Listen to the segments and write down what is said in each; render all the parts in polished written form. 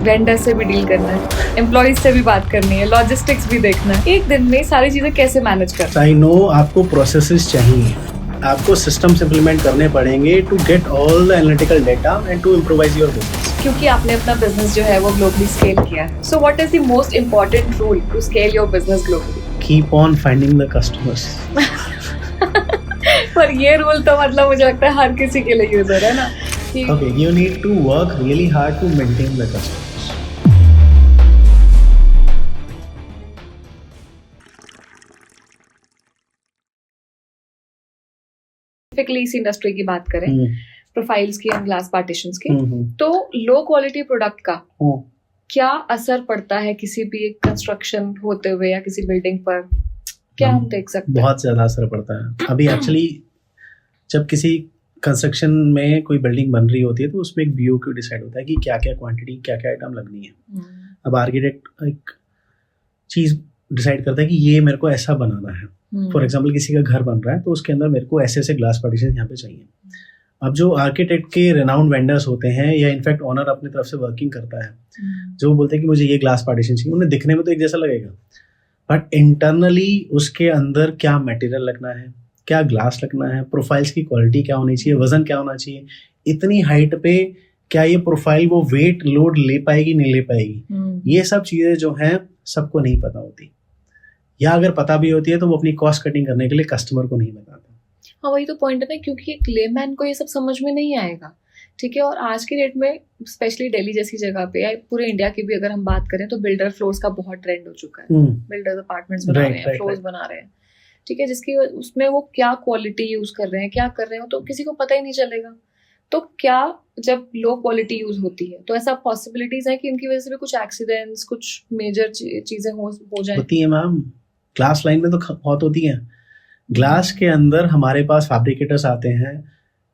Vendor से भी deal करना है, एम्प्लॉइज से भी बात करनी है, लॉजिस्टिक्स भी देखना है, एक दिन में सारी चीजें कैसे मैनेज करना है? आई नो आपको प्रोसेसेस चाहिए, आपको सिस्टम्स इंप्लीमेंट करने पड़ेंगे to get all the analytical data and to improvise your business. क्योंकि आपने अपना बिजनेस जो है वो ग्लोबली स्केल किया है। So what is the most important rule to scale your business globally? Keep on finding the customers. पर ये रूल तो मतलब मुझे लगता है हर किसी के लिए यूजर है ना कि Okay, you need to work really hard to maintain the customers. Specifically इस इंडस्ट्री की बात करें, प्रोफाइल्स की एंड ग्लास पार्टीशंस की, हम्म। तो लो क्वालिटी प्रोडक्ट का हम्म। क्या असर पड़ता है किसी भी कंस्ट्रक्शन होते हुए या किसी बिल्डिंग पर? क्या हम देख सकते हैं? बहुत ज्यादा असर पड़ता है। अभी एक्चुअली जब किसी कंस्ट्रक्शन में कोई बिल्डिंग बन रही होती है तो उसमें एक BOQ डिसाइड होता है कि क्या क्या क्वांटिटी, क्या क्या आइटम लगनी है। अब आर्किटेक्ट एक चीज डिसाइड करता है कि ये मेरे को ऐसा बनाना है। फॉर एग्जांपल किसी का घर बन रहा है तो उसके अंदर मेरे को ऐसे ऐसे ग्लास पार्टीशन यहाँ पे चाहिए। अब जो आर्किटेक्ट के रेनाउंड वेंडर्स होते हैं या इनफैक्ट ओनर अपनी तरफ से वर्किंग करता है, जो बोलते हैं कि मुझे ये ग्लास पार्टीशन चाहिए, उन्हें दिखने में तो एक जैसा लगेगा, बट इंटरनली उसके अंदर क्या मटेरियल लगना है, क्या ग्लास लगना है, प्रोफाइल्स की क्वालिटी क्या होनी चाहिए, वजन क्या होना चाहिए, इतनी हाइट पे क्या ये प्रोफाइल वो वेट लोड ले पाएगी नहीं ले पाएगी, ये सब चीजें जो हैं सबको नहीं पता होती, या अगर पता भी होती है तो वो अपनी कॉस्ट कटिंग करने के लिए कस्टमर को नहीं बताता। हाँ, वही तो पॉइंट है ना, क्योंकि एक लेमैन को ये सब समझ में नहीं आएगा। ठीक है, और आज की डेट में स्पेशली दिल्ली जैसी जगह पे या पूरे इंडिया की भी अगर हम बात करें तो बिल्डर फ्लोर्स का बहुत ट्रेंड हो चुका है। बिल्डर अपार्टमेंट्स बना रहे हैं, फ्लोर्स बना रहे हैं, ठीक है, जिसकी उसमें वो क्या क्वालिटी यूज कर रहे हैं, क्या कर रहे हो, तो किसी को पता ही नहीं चलेगा। तो क्या जब लो क्वालिटी यूज होती है तो ऐसा पॉसिबिलिटीज है कि इनकी वजह से भी कुछ एक्सीडेंट्स, कुछ मेजर चीजें हो जाए? होती है मैम, ग्लास लाइन में तो बहुत होती है। ग्लास के अंदर हमारे पास फैब्रिकेटर्स आते हैं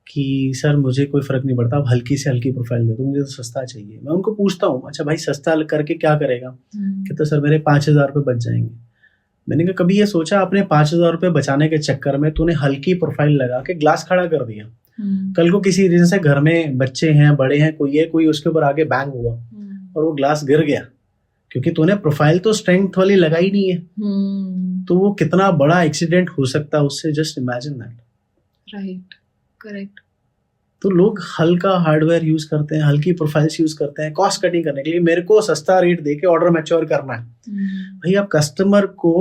कि सर मुझे कोई फर्क नहीं पड़ता, आप हल्की से हल्की प्रोफाइल दे दो, मुझे तो सस्ता चाहिए। मैं उनको पूछता हूँ, अच्छा भाई सस्ता करके क्या करेगा? कहते सर मेरे 5,000 रुपये बच जाएंगे। मैंने कहा कभी ये सोचा आपने 5,000 रुपये बचाने के चक्कर में तूने हल्की प्रोफाइल लगा के ग्लास खड़ा कर दिया, कल को किसी रीजन से घर में बच्चे हैं, बड़े हैं, कोई उसके ऊपर आगे बैंग हुआ और वो ग्लास गिर गया, क्योंकि तूने प्रोफाइल तो स्ट्रेंथ वाली लगाई नहीं है, तो वो कितना बड़ा एक्सीडेंट हो सकता है उससे, just imagine that. Right, correct. तो लोग हल्का हार्डवेयर यूज करते हैं, हल्की प्रोफाइल्स यूज करते हैं कॉस्ट कटिंग करने के लिए। मेरे को सस्ता रेट देके ऑर्डर मैच्योर करना है। भाई आप कस्टमर को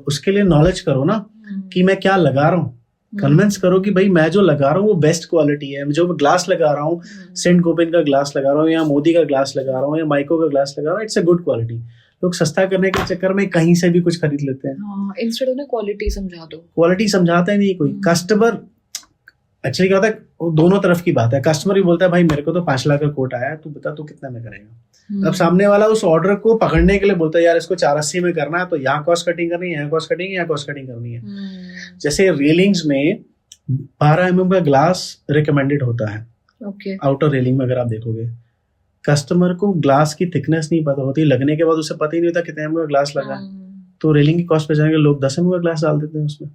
उसके लिए नॉलेज करो ना कि मैं क्या लगा रहा हूँ, कन्विंस करो कि भाई मैं जो लगा रहा हूँ वो बेस्ट क्वालिटी है। जो मैं ग्लास लगा रहा हूँ, सेंट गोबिन का ग्लास लगा रहा हूँ या मोदी का ग्लास लगा रहा हूँ या माइको का ग्लास लगा रहा हूँ, इट्स अ गुड क्वालिटी। लोग सस्ता करने के चक्कर में कहीं से भी कुछ खरीद लेते हैं। इंस्टेड उन्हें क्वालिटी समझा दो। क्वालिटी समझाता ही नहीं कोई। कस्टमर एक्चुअली क्या होता है, वो दोनों तरफ की बात है। कस्टमर भी बोलता है भाई मेरे को तो 5 लाख का कोट आया है, तू बता तू कितना में करेगा। अब सामने वाला उस ऑर्डर को पकड़ने के लिए बोलता है यार इसको 480 में करना है, तो यहाँ कॉस्ट कटिंग करनी है, यहाँ कॉस्ट कटिंग, यहाँ कॉस्ट कटिंग करनी है। जैसे रेलिंग्स में 12 mm का ग्लास रिकमेंडेड होता है। आउटर रेलिंग में अगर आप देखोगे, कस्टमर को ग्लास की थिकनेस नहीं पता होती, लगने के बाद उसे पता ही नहीं होता कितने mm का ग्लास लगा है, तो रेलिंग की कॉस्ट बचाने के लोग 10 mm का ग्लास डाल देते हैं उसमें।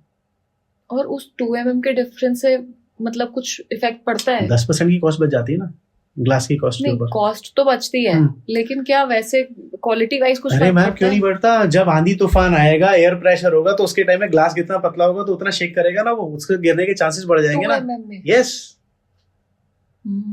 और उस 2 mm के डिफरेंस से मतलब कुछ इफेक्ट पड़ता है? 10% की कॉस्ट बच जाती है ना ग्लास की कॉस्ट के ऊपर। कॉस्ट तो बचती है, लेकिन क्या वैसे क्वालिटी वाइज कुछ? अरे मैम क्यों नहीं बढ़ता? जब आंधी तूफान आएगा, एयर प्रेशर होगा, तो उसके टाइम में ग्लास कितना पतला होगा तो उतना शेक करेगा ना, वो उसके गिरने के चांसेस बढ़ जाएंगे ना। यस,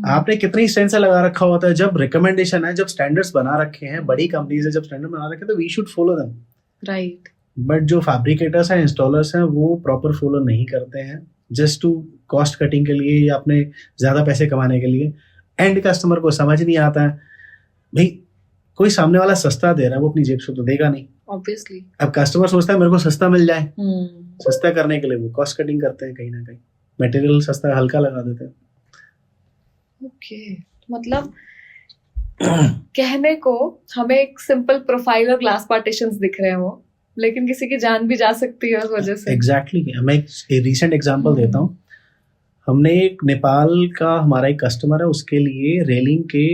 आपने कितनी स्ट्रेंथ से लगा रखा होता है। जब रिकमेंडेशन है, जब स्टैंडर्ड्स बना रखे हैं, बड़ी कंपनीज है, जब स्टैंडर्ड बना रखे हैं तो we should follow them, right. But जो फैब्रिकेटर्स हैं, इंस्टॉलर्स हैं, वो प्रॉपर फॉलो नहीं करते हैं, जस्ट टू कॉस्ट कटिंग के लिए या अपने ज्यादा पैसे कमाने के लिए। एंड कस्टमर को समझ नहीं आता है भाई, कोई सामने वाला सस्ता दे रहा है, वो अपनी जेब से तो देगा नहीं ऑब्वियसली। अब कस्टमर सोचता है मेरे को सस्ता मिल जाए, सस्ता करने के लिए वो कॉस्ट कटिंग करते हैं, कहीं ना कहीं मटेरियल सस्ता हल्का लगा देते हैं। ओके, मतलब कहने को हमें एक सिंपल प्रोफाइल और ग्लास पार्टीशंस दिख रहे हो, लेकिन किसी की जान भी जा सकती है उस वजह से। एग्जैक्टली। मैं एक रिसेंट एग्जांपल देता हूँ। हमने एक नेपाल का हमारा एक कस्टमर है, उसके लिए रेलिंग के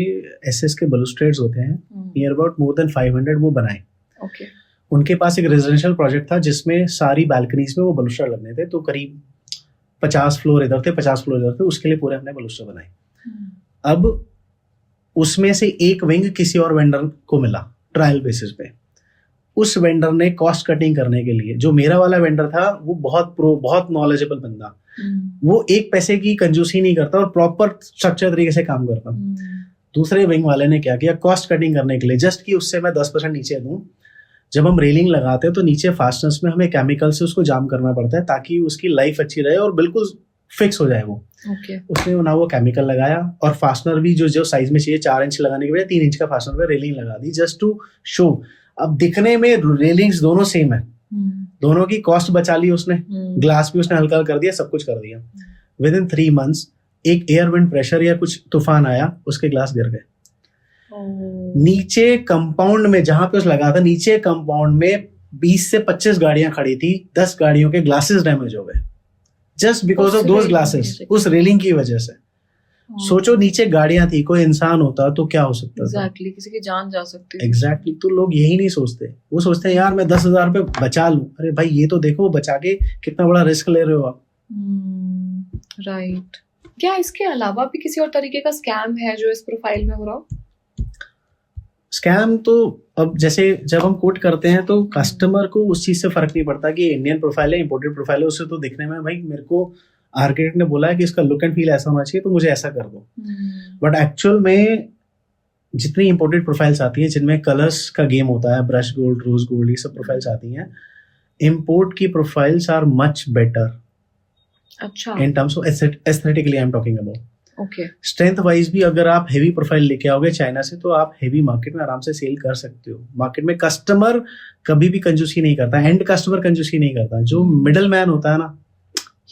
एसएस के बलूस्ट्रेड्स होते हैं, नियर अबाउट मोर देन 500 वो बनाए। ओके। उनके पास एक रेजिडेंशियल प्रोजेक्ट था जिसमें सारी बालकनीज में वो बलूस्टर लगने थे, तो करीब 50 फ्लोर इधर थे, 50 फ्लोर इधर थे, उसके लिए पूरे हमने बलूस्टर बनाए। अब उसमें से एक विंग किसी और वेंडर को मिला ट्रायल बेसिस पे। उस वेंडर ने कॉस्ट कटिंग करने के लिए, जो मेरा वाला वेंडर था वो बहुत नॉलेजेबल बंदा, वो एक पैसे की कंजूसी नहीं करता और प्रॉपर स्ट्रक्चर तरीके से काम करता। दूसरे विंग वाले ने क्या किया, कॉस्ट कटिंग करने के लिए जस्ट कि उससे मैं 10% नीचे दूं, जब हम रेलिंग लगाते हैं तो नीचे फास्टनर्स में हमें केमिकल से उसको जाम करना पड़ता है ताकि उसकी लाइफ अच्छी रहे और बिल्कुल फिक्स हो जाए वो। उसने ना वो केमिकल लगाया और फास्टनर भी जो साइज में चाहिए 4 इंच लगाने के बजाय 3 इंच का फास्टनर पे रेलिंग लगा दी जस्ट टू शो। अब दिखने में रेलिंग्स दोनों सेम है, दोनों की कॉस्ट बचा ली उसने, ग्लास भी उसने हल्का कर दिया, सब कुछ कर दिया। विद इन 3 months एक एयर विंड प्रेशर या कुछ तूफान आया, उसके ग्लास गिर गए। नीचे कंपाउंड में जहां पे उस लगा था, नीचे कंपाउंड में 20 से 25 गाड़ियां खड़ी थी, 10 गाड़ियों के ग्लासेस डैमेज हो गए just because of those glasses, उस रेलिंग की वजह से। सोचो नीचे गाड़ियां थी, कोई इंसान होता तो क्या हो सकता था? Exactly, किसी की जान जा सकती है। Exactly, तो लोग यही नहीं सोचते, वो सोचते हैं यार मैं 10,000 रुपए बचा लूं। अरे भाई ये तो देखो बचा के कितना बड़ा रिस्क ले रहे हो आप। राइट। क्या इसके अलावा भी किसी और तरीके का स्कैम है जो इस प्रोफाइल में हो रहा हो? स्कैम तो अब जैसे जब हम कोट करते हैं तो कस्टमर को उस चीज से फर्क नहीं पड़ता कि इंडियन प्रोफाइल है इंपोर्टेड प्रोफाइल है, उससे तो दिखने में भाई मेरे को आर्किटेक्ट ने बोला है कि इसका लुक एंड फील ऐसा होना चाहिए तो मुझे ऐसा कर दो। बट एक्चुअल में जितनी इंपोर्टेड प्रोफाइल्स आती हैं जिनमें कलर्स का गेम होता है, ब्रश गोल्ड, रोज गोल्ड, ये सब प्रोफाइल्स आती हैं, इंपोर्ट की प्रोफाइल्स आर मच बेटर। अच्छा, in terms of aesthetically I am talking about. Okay, strength wise भी अगर आप हेवी प्रोफाइल लेके आओगे चाइना से तो आप हेवी मार्केट में आराम से सेल कर सकते हो। मार्केट में कस्टमर कभी भी कंजूसी नहीं करता, एंड कस्टमर कंजूसी नहीं करता, जो मिडल मैन होता है ना,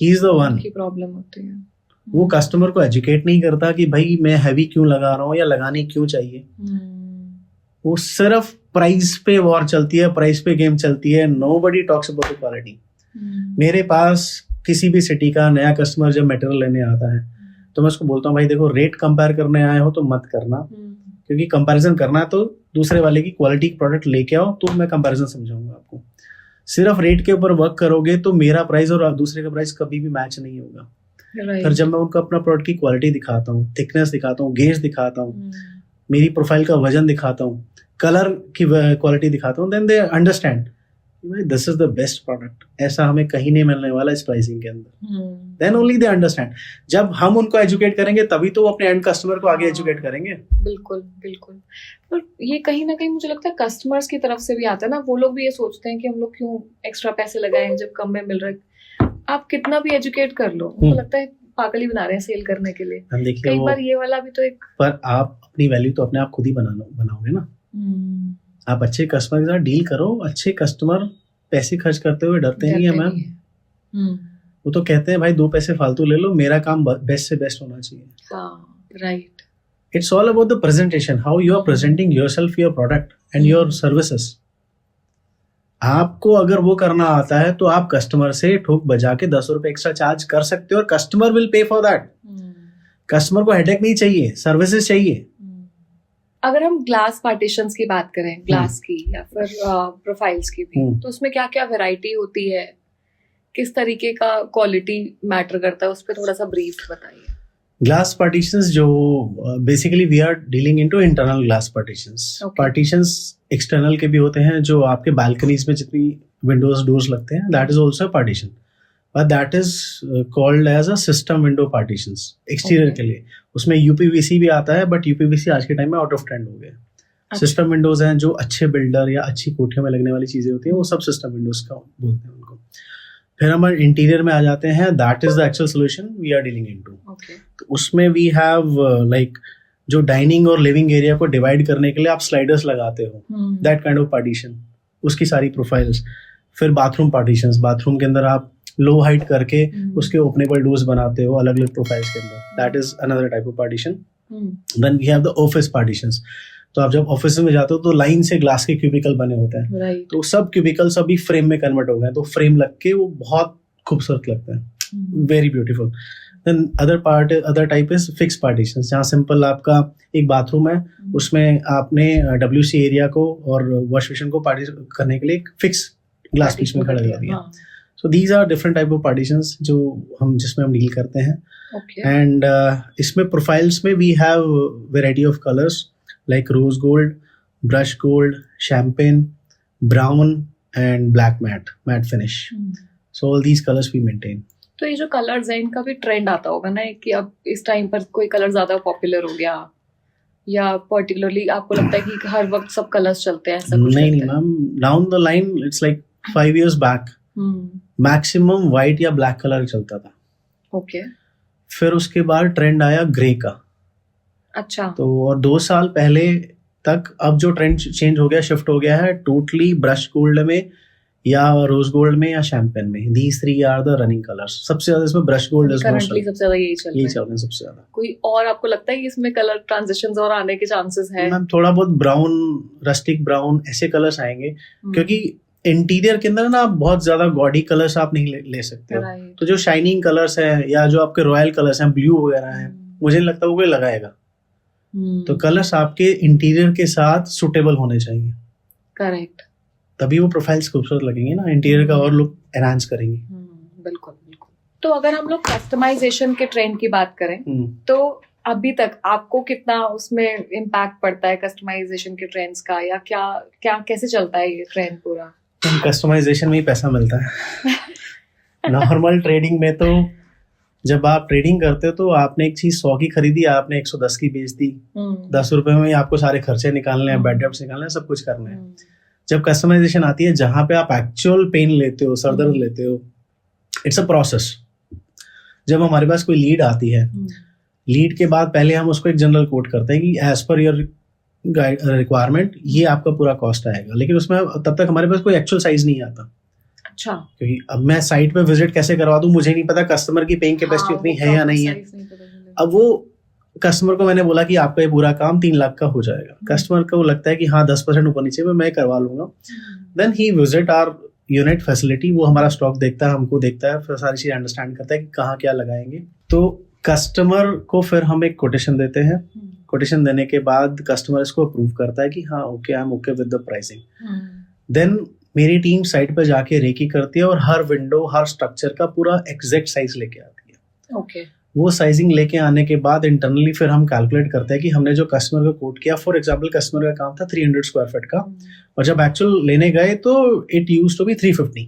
ही इज द वन की प्रॉब्लम होती है। वो कस्टमर को एजुकेट नहीं करता कि भाई मैं हैवी क्यों लगा रहा हूँ या लगानी क्यों चाहिए। वो सिर्फ प्राइस पे वॉर चलती है, प्राइस पे गेम चलती है, नोबडी टॉक्स अबाउट क्वालिटी। मेरे पास किसी भी सिटी का नया कस्टमर जब मटेरियल लेने आता है तो मैं उसको बोलता हूँ भाई देखो रेट कंपेयर करने आए हो तो मत करना, क्योंकि कंपैरिजन करना है तो दूसरे वाले की क्वालिटी प्रोडक्ट लेके आओ तो मैं कंपैरिजन समझाऊंगा आपको। सिर्फ रेट के ऊपर वर्क करोगे तो मेरा प्राइस और दूसरे का प्राइस कभी भी मैच नहीं होगा। फिर जब मैं उनको अपना प्रोडक्ट की क्वालिटी दिखाता हूँ, थिकनेस दिखाता हूँ, गेज दिखाता हूँ, मेरी प्रोफाइल का वजन दिखाता हूँ, कलर की क्वालिटी दिखाता हूँ, then they understand this is the best product, ऐसा हमें कहीं नहीं मिलने वाला इस प्राइसिंग के अंदर। Then only they understand. जब हम उनको एजुकेट करेंगे तभी तो वो अपने एंड कस्टमर को आगे एजुकेट करेंगे। बिल्कुल बिल्कुल। पर ये कहीं ना कहीं मुझे लगता है कस्टमर्स की तरफ से भी आता है ना, वो लोग भी ये सोचते हैं कि हम लोग क्यों एक्स्ट्रा पैसे लगाएं जब कम में मिल रहा है। आप कितना भी एजुकेट कर लो, उनको लगता है पागल ही बना रहे हैं सेल करने के लिए। कई बार ये वाला भी तो एक, पर आप अपनी वैल्यू तो अपने आप खुद ही बनाओगे ना। आप अच्छे कस्टमर के साथ डील करो। अच्छे कस्टमर पैसे खर्च करते हुए डरते नहीं है मैम। वो तो कहते हैं भाई 2 पैसे फालतू ले लो, मेरा काम बेस्ट से बेस्ट होना चाहिए। Right. It's all about the presentation, how you are presenting yourself, your product and your services. आपको अगर वो करना आता है तो आप कस्टमर से ठोक बजा के 10 रुपए एक्स्ट्रा चार्ज कर सकते हो और customer will pay for that. Customer को हेडेक नहीं चाहिए, सर्विसेज चाहिए। अगर हम ग्लास पार्टीशंस की बात करें, ग्लास की या फिर प्रोफाइल्स की भी, तो उसमें क्या क्या वैरायटी होती है, किस तरीके का क्वालिटी मैटर करता है, उस पर थोड़ा सा ब्रीफ बताइए। ग्लास पार्टीशंस जो basically we are dealing into internal glass partitions. Partitions external के भी होते हैं, जो आपके बालकनीज में जितनी विंडोज डोर्स लगते हैं, that is also partition, but that is called as a system window partitions exterior के लिए। उसमें यूपीवीसी भी आता है, बट यूपीवीसी आज के टाइम में आउट ऑफ ट्रेंड हो गया। सिस्टम विंडोज हैं जो अच्छे बिल्डर या अच्छी कोठियों में लगने वाली चीजें होती हैं, वो सब सिस्टम विंडोज का बोलते हैं उनको। फिर हम इंटीरियर में आ जाते हैं, that is the actual solution we are dealing into. तो उसमें वी हैव लाइक जो डाइनिंग और लिविंग एरिया को डिवाइड करने के लिए आप स्लाइडर्स लगाते हो, दैट काइंड ऑफ पार्टीशन, उसकी सारी प्रोफाइल्स। फिर बाथरूम पार्टीशंस, बाथरूम के अंदर आप लो हाइट करके उसके ओपनेबल डोर्स बनाते हो अलग अलग प्रोफाइल्स के अंदर, that is another type of partition. Then we have the office partitions. तो आप जब ऑफिस में जाते हो तो लाइन से ग्लास के क्यूबिकल बने होते हैं, तो सब क्यूबिकल सभी फ्रेम में कन्वर्ट हो गए, तो फ्रेम लग के वो बहुत खूबसूरत लगता है, very beautiful. Then other type is fix partitions, जहाँ सिंपल आपका एक बाथरूम है, उसमें आपने WC एरिया को और वॉश बेसिन को पार्टीशन करने के लिए एक फिक्स ग्लास पीस में खड़ा कर दिया। So these are different type of partitions जिसमें हम डील करते हैं। एंड इसमें प्रोफाइल्स में we have variety of colours like rose gold, brush gold, champagne, brown and black matte finish. So all these colours we maintain. तो ये जो colours है इनका भी ट्रेंड आता होगा ना कि अब इस टाइम पर कोई कलर ज्यादा पॉपुलर हो गया, या पर्टिकुलरली आपको लगता है कि हर वक्त सब कलर्स चलते हैं? ऐसा कुछ नहीं ma'am, down the line it's like 5 years back maximum white या ब्लैक कलर चलता था. ओके. फिर उसके बाद ट्रेंड आया ग्रे का. अच्छा. तो और 2 साल पहले तक अब जो ट्रेंड चेंज हो गया, शिफ्ट हो गया है टोटली ब्रश गोल्ड में या रोज गोल्ड में या शैम्पेन में. These 3 are the running colours. सबसे ज्यादा इसमें ब्रश गोल्ड इज करंटली सबसे ज्यादा यही चल रहा है सबसे ज्यादा. कोई और आपको लगता है कि इसमें कलर ट्रांजिशंस और आने के चांसेस है? मैम थोड़ा बहुत ब्राउन, रस्टिक ब्राउन ऐसे कलर्स आएंगे, क्योंकि इंटीरियर के अंदर ना आप बहुत ज्यादा गॉडी कलर्स आप नहीं ले सकते हो. तो जो शाइनिंग कलर्स है या जो आपके रॉयल कलर्स हैं, ब्लू वगैरह हैं, मुझे नहीं लगता वो कोई लगाएगा. तो कलर्स आपके इंटीरियर के साथ सुटेबल होने चाहिए. करेक्ट. तभी वो प्रोफाइल्स खूबसूरत लगेंगे ना, इंटीरियर का और लुक एनहांस करेंगे. बिल्कुल बिल्कुल. तो अगर हम लोग कस्टमाइजेशन के ट्रेंड की बात करें तो अभी तक आपको कितना उसमें इम्पैक्ट पड़ता है कस्टमाइजेशन के ट्रेंड्स का, या क्या कैसे चलता है ये ट्रेंड पूरा? कस्टमाइजेशन में ही पैसा मिलता है. नॉर्मल ट्रेडिंग में तो जब आप ट्रेडिंग करते हो तो आपने एक चीज 100 की खरीदी, आपने 110 की बेच दी. 10 रुपए में आपको सारे खर्चे निकालने हैं, बैड डेब्ट्स निकालने हैं, सब कुछ करना है. जब कस्टमाइजेशन आती है जहां पे आप एक्चुअल पेन लेते हो, सरदर्द लेते हो, इट्स अ प्रोसेस. जब हमारे पास कोई लीड आती है, लीड के बाद पहले हम उसको एक जनरल कोट करते हैं कि एज पर योर रिक्वायरमेंट ये आपका पूरा कॉस्ट आएगा. लेकिन उसमें तब तक हमारे पास कोई एक्चुअल साइज नहीं आता. अच्छा. क्योंकि अब मैं साइट पे विजिट कैसे करवा दूं, मुझे नहीं पता कस्टमर की पेइंग कैपेसिटी उतनी है या नहीं है. अब वो कस्टमर को मैंने बोला कि आपका ये पूरा काम 3 लाख का हो जाएगा. कस्टमर को लगता है कि हाँ 10% ऊपर नीचे में मैं करवा लूंगा. Then he visit our unit facility, वो हमारा स्टॉक देखता है, हमको देखता है, फिर सारी चीज अंडरस्टैंड करता है कि कहाँ क्या लगाएंगे. तो कस्टमर को फिर हम एक कोटेशन देते हैं. कोटेशन देने के बाद कस्टमर इसको अप्रूव करता है कि हाँ okay, I am okay with the pricing. Then मेरी टीम साइट पर जाके रेकी करती है और हर विंडो, हर स्ट्रक्चर का पूरा एग्जैक्ट साइज लेके आती है. ओके. वो साइजिंग लेके आने के बाद इंटरनली फिर हम कैलकुलेट करते हैं कि हमने जो कस्टमर को कोट किया, फॉर एग्जांपल कस्टमर का काम था 300 स्क्वायर फीट का, और जब एक्चुअल लेने गए तो इट यूज्ड टू बी 350.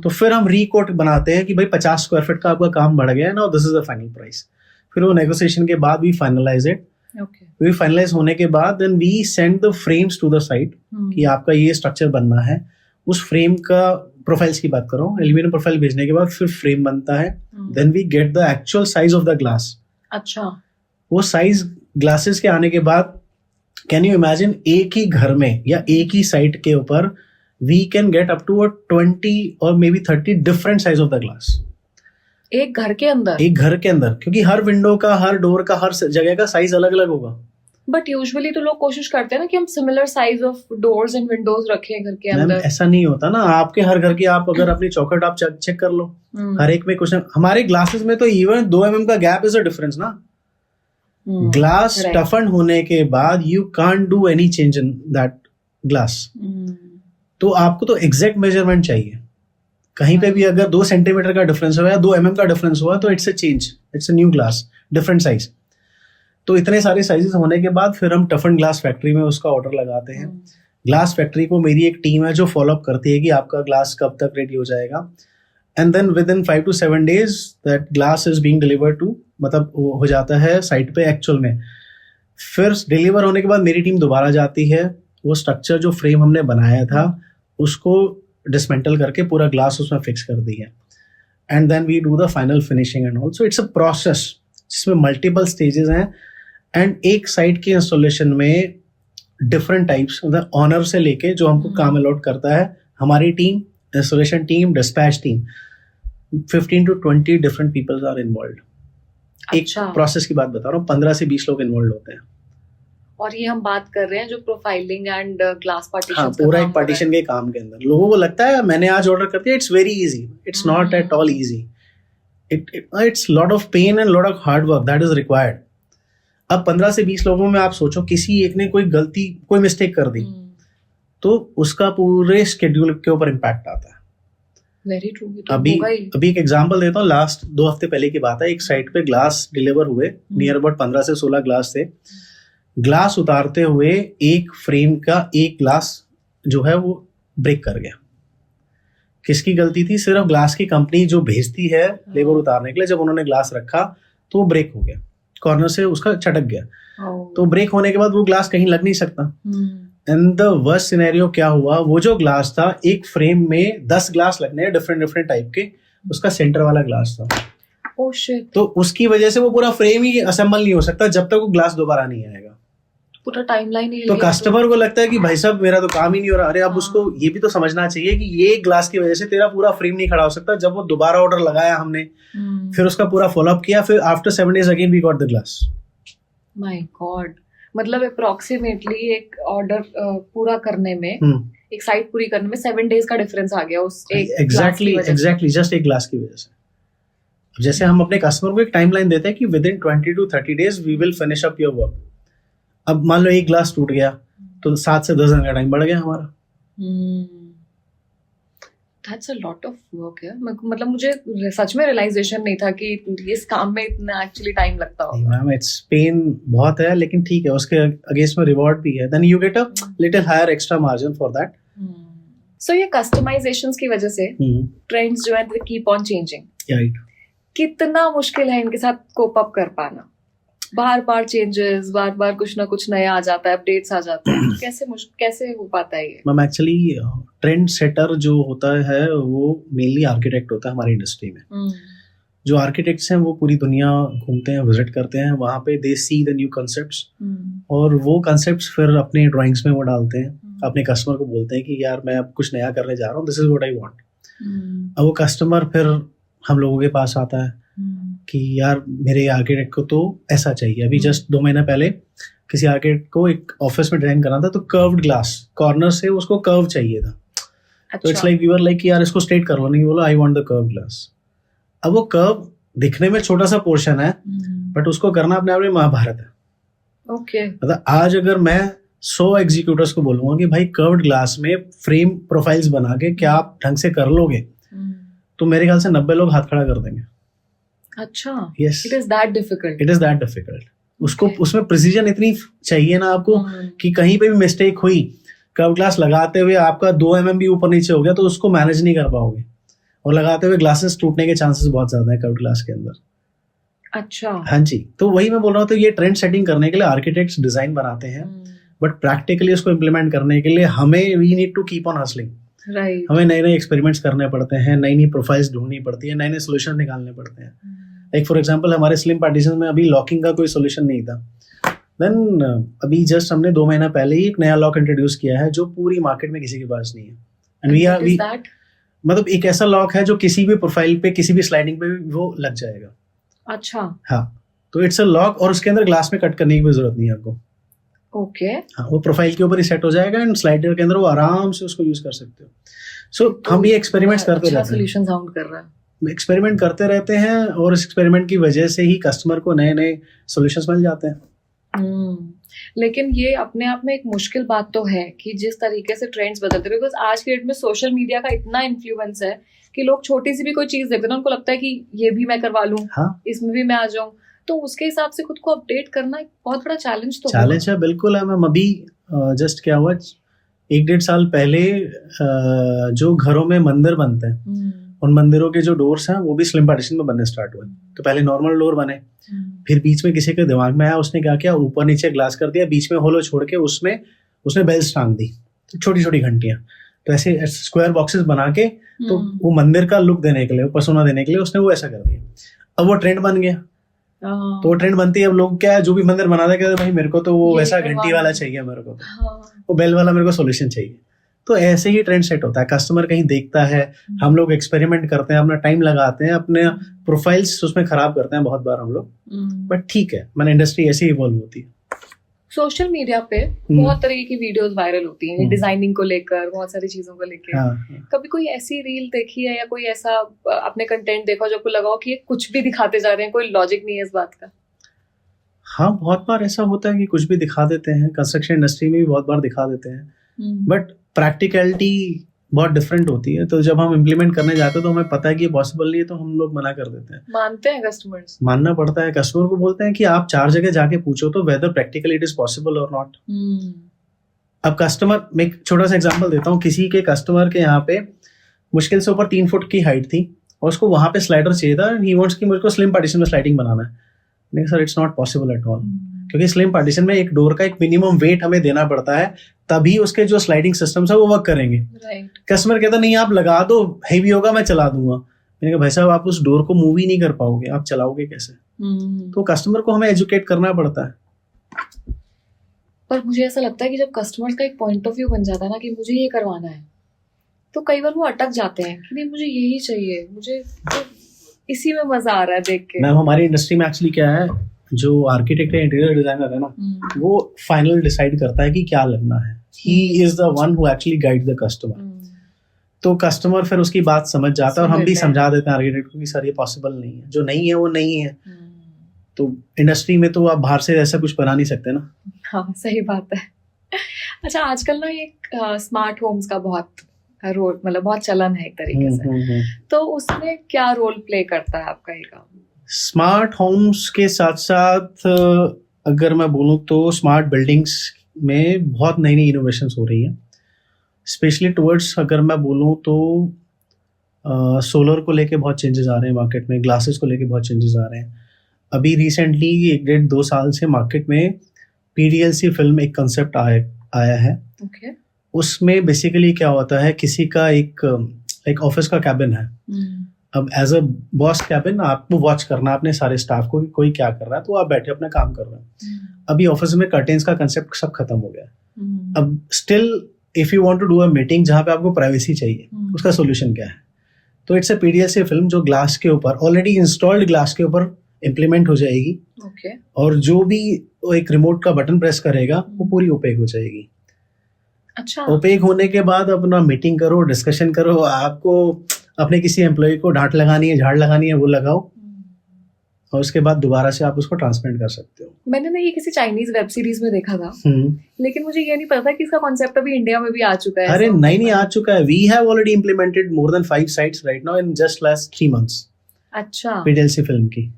तो फिर हम रीकोट बनाते हैं कि भाई 50 स्क्वायर फीट का आपका काम बढ़ गया है, now this is the final price. फिर वो नेगोशिएशन के बाद we finalise it. We finalise होने के बाद then we send the frames to the site कि आपका ये स्ट्रक्चर बनना है. उस फ्रेम का प्रोफाइल्स की बात कर रहा हूँ, एल्यूमिनियम प्रोफाइल भेजने के बाद फिर फ्रेम बनता है. Then we get the actual size of the glass. अच्छा. वो साइज ग्लासेस के आने के बाद कैन यू इमेजिन एक ही घर में या एक ही साइट के ऊपर we can get up to 20 और maybe 30 different size of the glass. एक घर के अंदर? एक घर के अंदर, क्योंकि हर विंडो का, हर डोर का, हर जगह का साइज अलग अलग होगा. बट यूजुअली तो लोग कोशिश करते हैं ना कि हम similar size of doors and Windows रखें घर के अंदर. ऐसा नहीं होता ना. आपके हर घर की आप अगर अपनी चौखट आप चेक कर लो, हर एक में कुछ. हमारे ग्लासेस में तो इवन 2 mm का गैप इज अ डिफरेंस ना. ग्लास टफन होने के बाद you can't do any change in that glass. तो आपको तो एग्जैक्ट मेजरमेंट चाहिए. कहीं पे भी अगर 2 सेंटीमीटर का डिफरेंस हुआ या 2 mm का डिफरेंस हुआ तो it's a change, it's a new glass, different size. तो इतने सारे साइजेस होने के बाद फिर हम टफन ग्लास फैक्ट्री में उसका ऑर्डर लगाते हैं. ग्लास फैक्ट्री को मेरी एक टीम है जो फॉलो अप करती है कि आपका ग्लास कब तक रेडी हो जाएगा. And then within 5 to 7 days that glass is being delivered to, मतलब हो जाता है साइट पे एक्चुअल में. फिर डिलीवर होने के बाद मेरी टीम दोबारा जाती है, वो स्ट्रक्चर जो फ्रेम हमने बनाया था उसको डिसमेंटल करके पूरा ग्लास उसमें फिक्स कर दी है. And then we do the final finishing and also it's a process जिसमें मल्टीपल स्टेजेस हैं. एंड एक साइट के इंस्टॉलेशन में डिफरेंट टाइप्स, मतलब ऑनर से लेके जो हमको काम अलॉट करता है हमारी team, installation team, dispatch team, 15 to 20 different peoples are involved. एक प्रोसेस की बात बता रहा हूँ, 15 से 20 लोग इन्वॉल्व होते हैं. और ये हम बात कर रहे हैं जो प्रोफाइलिंग एंड ग्लास पार्टीशन. हाँ, पूरा एक पार्टीशन के काम के अंदर लोगों को लगता है मैंने आज ऑर्डर कर दिया, it's very easy. It's not at all easy. It's lot of pain and lot of hard work that is required. अब 15 से 20 लोगों में आप सोचो किसी एक ने कोई गलती, कोई मिस्टेक कर दी तो उसका पूरे शेड्यूल के ऊपर इम्पैक्ट आता है. Very true. अभी एक एग्जांपल देता हूँ, लास्ट 2 हफ्ते पहले की बात है। एक साइट पे ग्लास डिलीवर हुए, नियर अबाउट 15 से 16 ग्लास थे। ग्लास उतारते हुए एक फ्रेम का एक ग्लास जो है वो ब्रेक कर गया। किसकी गलती थी? सिर्फ ग्लास की कंपनी जो भेजती है लेबर उतारने के लिए। जब उन्होंने ग्लास रखा तो वो ब्रेक हो गया, कॉर्नर से उसका चटक गया। तो ब्रेक होने के बाद वो ग्लास कहीं लग नहीं सकता। एंड द वर्स्ट सिनेरियो क्या हुआ, वो जो ग्लास था, एक फ्रेम में 10 ग्लास लगने हैं डिफरेंट टाइप के, उसका सेंटर वाला ग्लास था। Oh shit. तो उसकी वजह से वो पूरा फ्रेम ही असेंबल नहीं हो सकता जब तक वो ग्लास दोबारा नहीं आएगा। पूरा टाइमलाइन ही। तो कस्टमर को लगता है कि भाई साहब मेरा तो काम ही नहीं हो रहा। अरे अब उसको ये भी तो समझना चाहिए कि ये ग्लास की वजह से तेरा पूरा फ्रेम नहीं खड़ा हो सकता। जब वो दोबारा ऑर्डर लगाया हमने, फिर उसका पूरा फॉलोअप किया, फिर after 7 days again we got the glass. My god, मतलब अप्रोक्सीमेटली एक ऑर्डर पूरा करने में, एक साइट पूरी करने में 7 days का डिफरेंस आ गया उस एक एग्जैक्टली जस्ट एक ग्लास की वजह से। जैसे हम अपने कस्टमर को एक टाइमलाइन देते हैं कि within 20 to 30 days we will finish up your work. अब मान लो एक ग्लास टूट गया तो 7 से 10 दिन का टाइम बढ़ गया हमारा। That's a lot of work है। मतलब मुझे सच में रियलाइजेशन नहीं था कि इस काम में इतना एक्चुअली टाइम लगता होगा। मैम इट्स पेन बहुत है, लेकिन ठीक है, उसके अगेंस्ट में रिवॉर्ड भी है। Then you get a little higher extra margin for that. So ये कस्टमाइजेशंस की वजह से ट्रेंड्स जो है they keep on changing. Right. कितना मुश्किल है इनके साथ कोप अप कर पाना? बार चेंजेस, बार कुछ ना कुछ नया आ जाता है, अपडेट्स आ जाते हैं। कैसे हो पाता है ये? मैम एक्चुअली ट्रेंड सेटर जो होता है वो मेनली आर्किटेक्ट होता है हमारी इंडस्ट्री में। जो आर्किटेक्ट्स हैं वो पूरी दुनिया घूमते हैं, विजिट करते हैं, वहाँ पे दे सी द न्यू कॉन्सेप्ट्स, और वो कॉन्सेप्ट्स फिर अपने ड्राइंग्स में वो डालते हैं। अपने कस्टमर को बोलते हैं कि यार मैं अब कुछ नया करने जा रहा हूँ, this is what I want. अब वो कस्टमर फिर हम लोगों के पास आता है कि यार मेरे आर्किटेक्ट को तो ऐसा चाहिए। अभी जस्ट 2 महीना पहले किसी आर्किटेक्ट को एक ऑफिस में डिजाइन करना था, तो कर्व्ड ग्लास, कॉर्नर से उसको कर्व चाहिए था। तो it's like we were like यार इसको स्ट्रेट कर लो, नहीं बोलो I want the curve glass. अब वो कर्व दिखने में छोटा सा पोर्शन है, बट उसको करना अपने आप में महाभारत है। ओके। मतलब आज अगर मैं 100 एग्जीक्यूटिव्स को बोलूंगा कि भाई कर्व्ड ग्लास में फ्रेम प्रोफाइल्स बना के क्या आप ढंग से कर लोगे, तो मेरे ख्याल से 90 लोग हाथ खड़ा कर देंगे। अच्छा। Yes. It is that difficult. उसको उसमें प्रिसीजन इतनी चाहिए ना आपको कि कहीं पे भी मिस्टेक हुई, कर्व ग्लास लगाते हुए आपका 2 mm भी ऊपर नीचे हो गया तो उसको मैनेज नहीं कर पाओगे, और लगाते हुए ग्लासेस टूटने के चांसेस बहुत ज्यादा है कर्व ग्लास के अंदर। अच्छा। हाँ जी, तो वही मैं बोल रहा हूँ। तो ये ट्रेंड सेटिंग करने के लिए आर्किटेक्ट्स डिजाइन बनाते हैं, बट प्रैक्टिकली उसको इम्प्लीमेंट करने के लिए हमें we need to keep on hustling. Right. हमें नए एक्सपेरिमेंट्स करने पड़ते हैं, नई प्रोफाइल्स ढूंढनी पड़ती है, नए सोल्यूशन निकालने पड़ते हैं। लाइक फॉर एग्जांपल हमारे स्लिम पार्टीशन में अभी लॉकिंग का कोई सोल्यूशन नहीं था। देन अभी जस्ट हमने 2 महीना पहले ही एक नया लॉक इंट्रोड्यूस किया है जो पूरी मार्केट में किसी के पास नहीं है। एंड वी मतलब एक ऐसा लॉक है जो किसी भी प्रोफाइल पे, किसी भी स्लाइडिंग पे वो लग जाएगा। अच्छा। हाँ, तो इट्स अ लॉक, और उसके अंदर ग्लास में कट करने की भी जरूरत नहीं है आपको। ओके। हाँ, वो प्रोफाइल के ऊपर ही सेट हो जाएगा एंड स्लाइडर के अंदर वो आराम से उसको यूज कर सकते हो। सो हम ये एक्सपेरिमेंट्स करते रहते हैं। सॉल्यूशन साउंड कर रहा है। एक्सपेरिमेंट करते रहते हैं, और इस एक्सपेरिमेंट की वजह से ही कस्टमर को नए सॉल्यूशंस मिल जाते हैं। लेकिन ये अपने आप में एक मुश्किल बात तो है कि जिस तरीके से ट्रेंड्स बदलते हैं, बिकॉज आज के डेट में सोशल मीडिया का इतना इन्फ्लुएंस है कि लोग छोटी सी भी कोई चीज देखते हैं, उनको लगता है कि ये भी मैं करवा लूं। हाँ? इसमें भी मैं आ जाऊं। तो उसके हिसाब से खुद को अपडेट करना एक बहुत बड़ा चैलेंज है। बिल्कुल है मैम। अभी जस्ट क्या हुआ, 1-1.5 साल पहले जो घरों में मंदिर बनते हैं, उन मंदिरों के जो डोर्स हैं वो भी स्लिम पार्टीशन में बनने स्टार्ट हुए। तो पहले नॉर्मल डोर बने, फिर बीच में किसी के दिमाग में आया, उसने क्या किया, ऊपर नीचे ग्लास कर दिया, बीच में होलो छोड़ के उसमें उसने बेल्स टांग दी, छोटी छोटी घंटियां। तो ऐसे स्क्वायर बॉक्सेस बना के, तो वो मंदिर का लुक देने के लिए, पर्सोना देने के लिए उसने वो ऐसा कर दिया। अब वो ट्रेंड बन गया। तो वो ट्रेंड बनती है। अब लोग क्या, जो भी मंदिर बनाते हैं, भाई मेरे को तो वो वैसा घंटी वाला चाहिए, मेरे को तो वो बेल वाला मेरे को सोल्यूशन चाहिए। तो ऐसे ही ट्रेंड सेट होता है। कस्टमर कहीं देखता है, हम लोग एक्सपेरिमेंट करते हैं, अपना टाइम लगाते हैं, अपने प्रोफाइल्स उसमें खराब करते हैं बहुत बार हम लोग, बट ठीक है, मैंने इंडस्ट्री ऐसे ही इवॉल्व होती है। सोशल मीडिया पे बहुत तरह की वीडियोस वायरल होती हैं, डिजाइनिंग को लेकर, बहुत सारी चीजों को लेकर। हाँ। कभी कोई ऐसी रील देखी है या कोई ऐसा अपने कंटेंट देखा जो आपको लगा हो कि ये कुछ भी दिखाते जा रहे हैं, कोई लॉजिक नहीं है इस बात का? हाँ, बहुत बार ऐसा होता है कि कुछ भी दिखा देते हैं। कंस्ट्रक्शन इंडस्ट्री में भी बहुत बार दिखा देते हैं, बट प्रैक्टिकलिटी बहुत डिफरेंट होती है। तो जब हम इम्प्लीमेंट करने जाते हैं तो हमें पता है कि ये पॉसिबल नहीं है, तो हम लोग मना कर देते हैं। मानते हैं कस्टमर्स? मानना पड़ता है। कस्टमर को बोलते हैं कि आप 4 जगह जाके पूछो तो whether practically it is possible और नॉट। अब कस्टमर, मैं एक छोटा सा एग्जांपल देता हूँ। किसी के कस्टमर के यहाँ पे मुश्किल से ऊपर 3 फुट की हाइट थी और उसको वहां पे स्लाइडर चाहिए था। ही वांट्स कि मुझको स्लिम पार्टीशन में स्लाइडिंग बनाना है। नहीं sir, it's not possible at all, क्योंकि स्लिम पार्टीशन में एक डोर का एक मिनिमम वेट हमें देना पड़ता है, तभी उसके जो स्लाइडिंग सिस्टम्स है वो वर्क करेंगे। कस्टमर कहता नहीं आप लगा दो, हेवी होगा मैं चला दूंगा। मैंने कहा भाई साहब आप उस डोर को मूव ही नहीं कर पाओगे, आप चलाओगे कैसे? तो कस्टमर को हमें एजुकेट करना पड़ता है। पर मुझे ऐसा लगता है कि जब कस्टमर्स का एक पॉइंट ऑफ व्यू बन जाता है ना कि मुझे ये करवाना है, तो कई बार वो अटक जाते हैं कि नहीं मुझे यही चाहिए, मुझे तो इसी में मजा आ रहा है देख के। मैम हमारी इंडस्ट्री में एक्चुअली क्या है, जो आर्किटेक्ट है, इंटीरियर डिजाइनर है ना, वो फाइनल डिसाइड करता है कि क्या लगना है। He is the one who actually guide the customer. तो कस्टमर फिर उसकी बात समझ जाता है और हम भी समझा देते हैं आर्किटेक्ट को कि सर ये पॉसिबल नहीं है, जो नहीं है वो नहीं है। तो इंडस्ट्री में तो आप बाहर से ऐसा कुछ बना नहीं सकते ना। हाँ सही बात है। अच्छा आजकल ना ये स्मार्ट होम्स का बहुत रोल, मतलब बहुत चलन है एक तरीके से, तो उसमें क्या रोल प्ले करता है आपका ये काम? स्मार्ट होम्स के साथ साथ अगर मैं बोलूँ तो स्मार्ट बिल्डिंग्स में बहुत नई नई इनोवेशंस हो रही हैं, स्पेशली टुवर्ड्स, अगर मैं बोलूँ तो सोलर को लेके बहुत चेंजेस आ रहे हैं मार्केट में, ग्लासेस को लेके बहुत चेंजेस आ रहे हैं। अभी रिसेंटली 1-1.5-2 साल से मार्केट में PDLC फिल्म एक कंसेप्ट आया है। okay. उसमें बेसिकली क्या होता है, किसी का एक ऑफिस का कैबिन है। अब एज अ बॉस कैबिन आपको वॉच करना अपने सारे स्टाफ को, कोई क्या कर रहा है, तो आप बैठे अपना काम कर रहे हैं। अभी ऑफिस में कर्टेन्स का कंसेप्ट सब खत्म हो गया। अब still if you want to do a meeting जहाँ पे आपको प्राइवेसी चाहिए, उसका सोल्यूशन क्या है? तो इट्स अ PDLC फिल्म जो ग्लास के ऊपर, ऑलरेडी इंस्टॉल्ड ग्लास के ऊपर इम्प्लीमेंट हो जाएगी। और जो भी एक रिमोट का बटन प्रेस करेगा वो पूरी ओपेक हो जाएगी। अच्छा। ओपेक होने के बाद अपना मीटिंग करो, डिस्कशन करो, आपको अपने किसी एम्प्लॉय को डांट लगानी है, झाड़ लगानी है, वो लगाओ, और उसके बाद दोबारा से आप उसको ट्रांसपेरेंट कर सकते हो। मैंने ना ये किसी चाइनीज वेब सीरीज में देखा था, लेकिन मुझे ये नहीं पता कि इसका कॉन्सेप्ट अभी इंडिया में भी आ चुका है। अरे नहीं आ चुका है। We have already implemented more than 5 sites right now in just last 3 months। अच्छा। PDLC फिल्म की।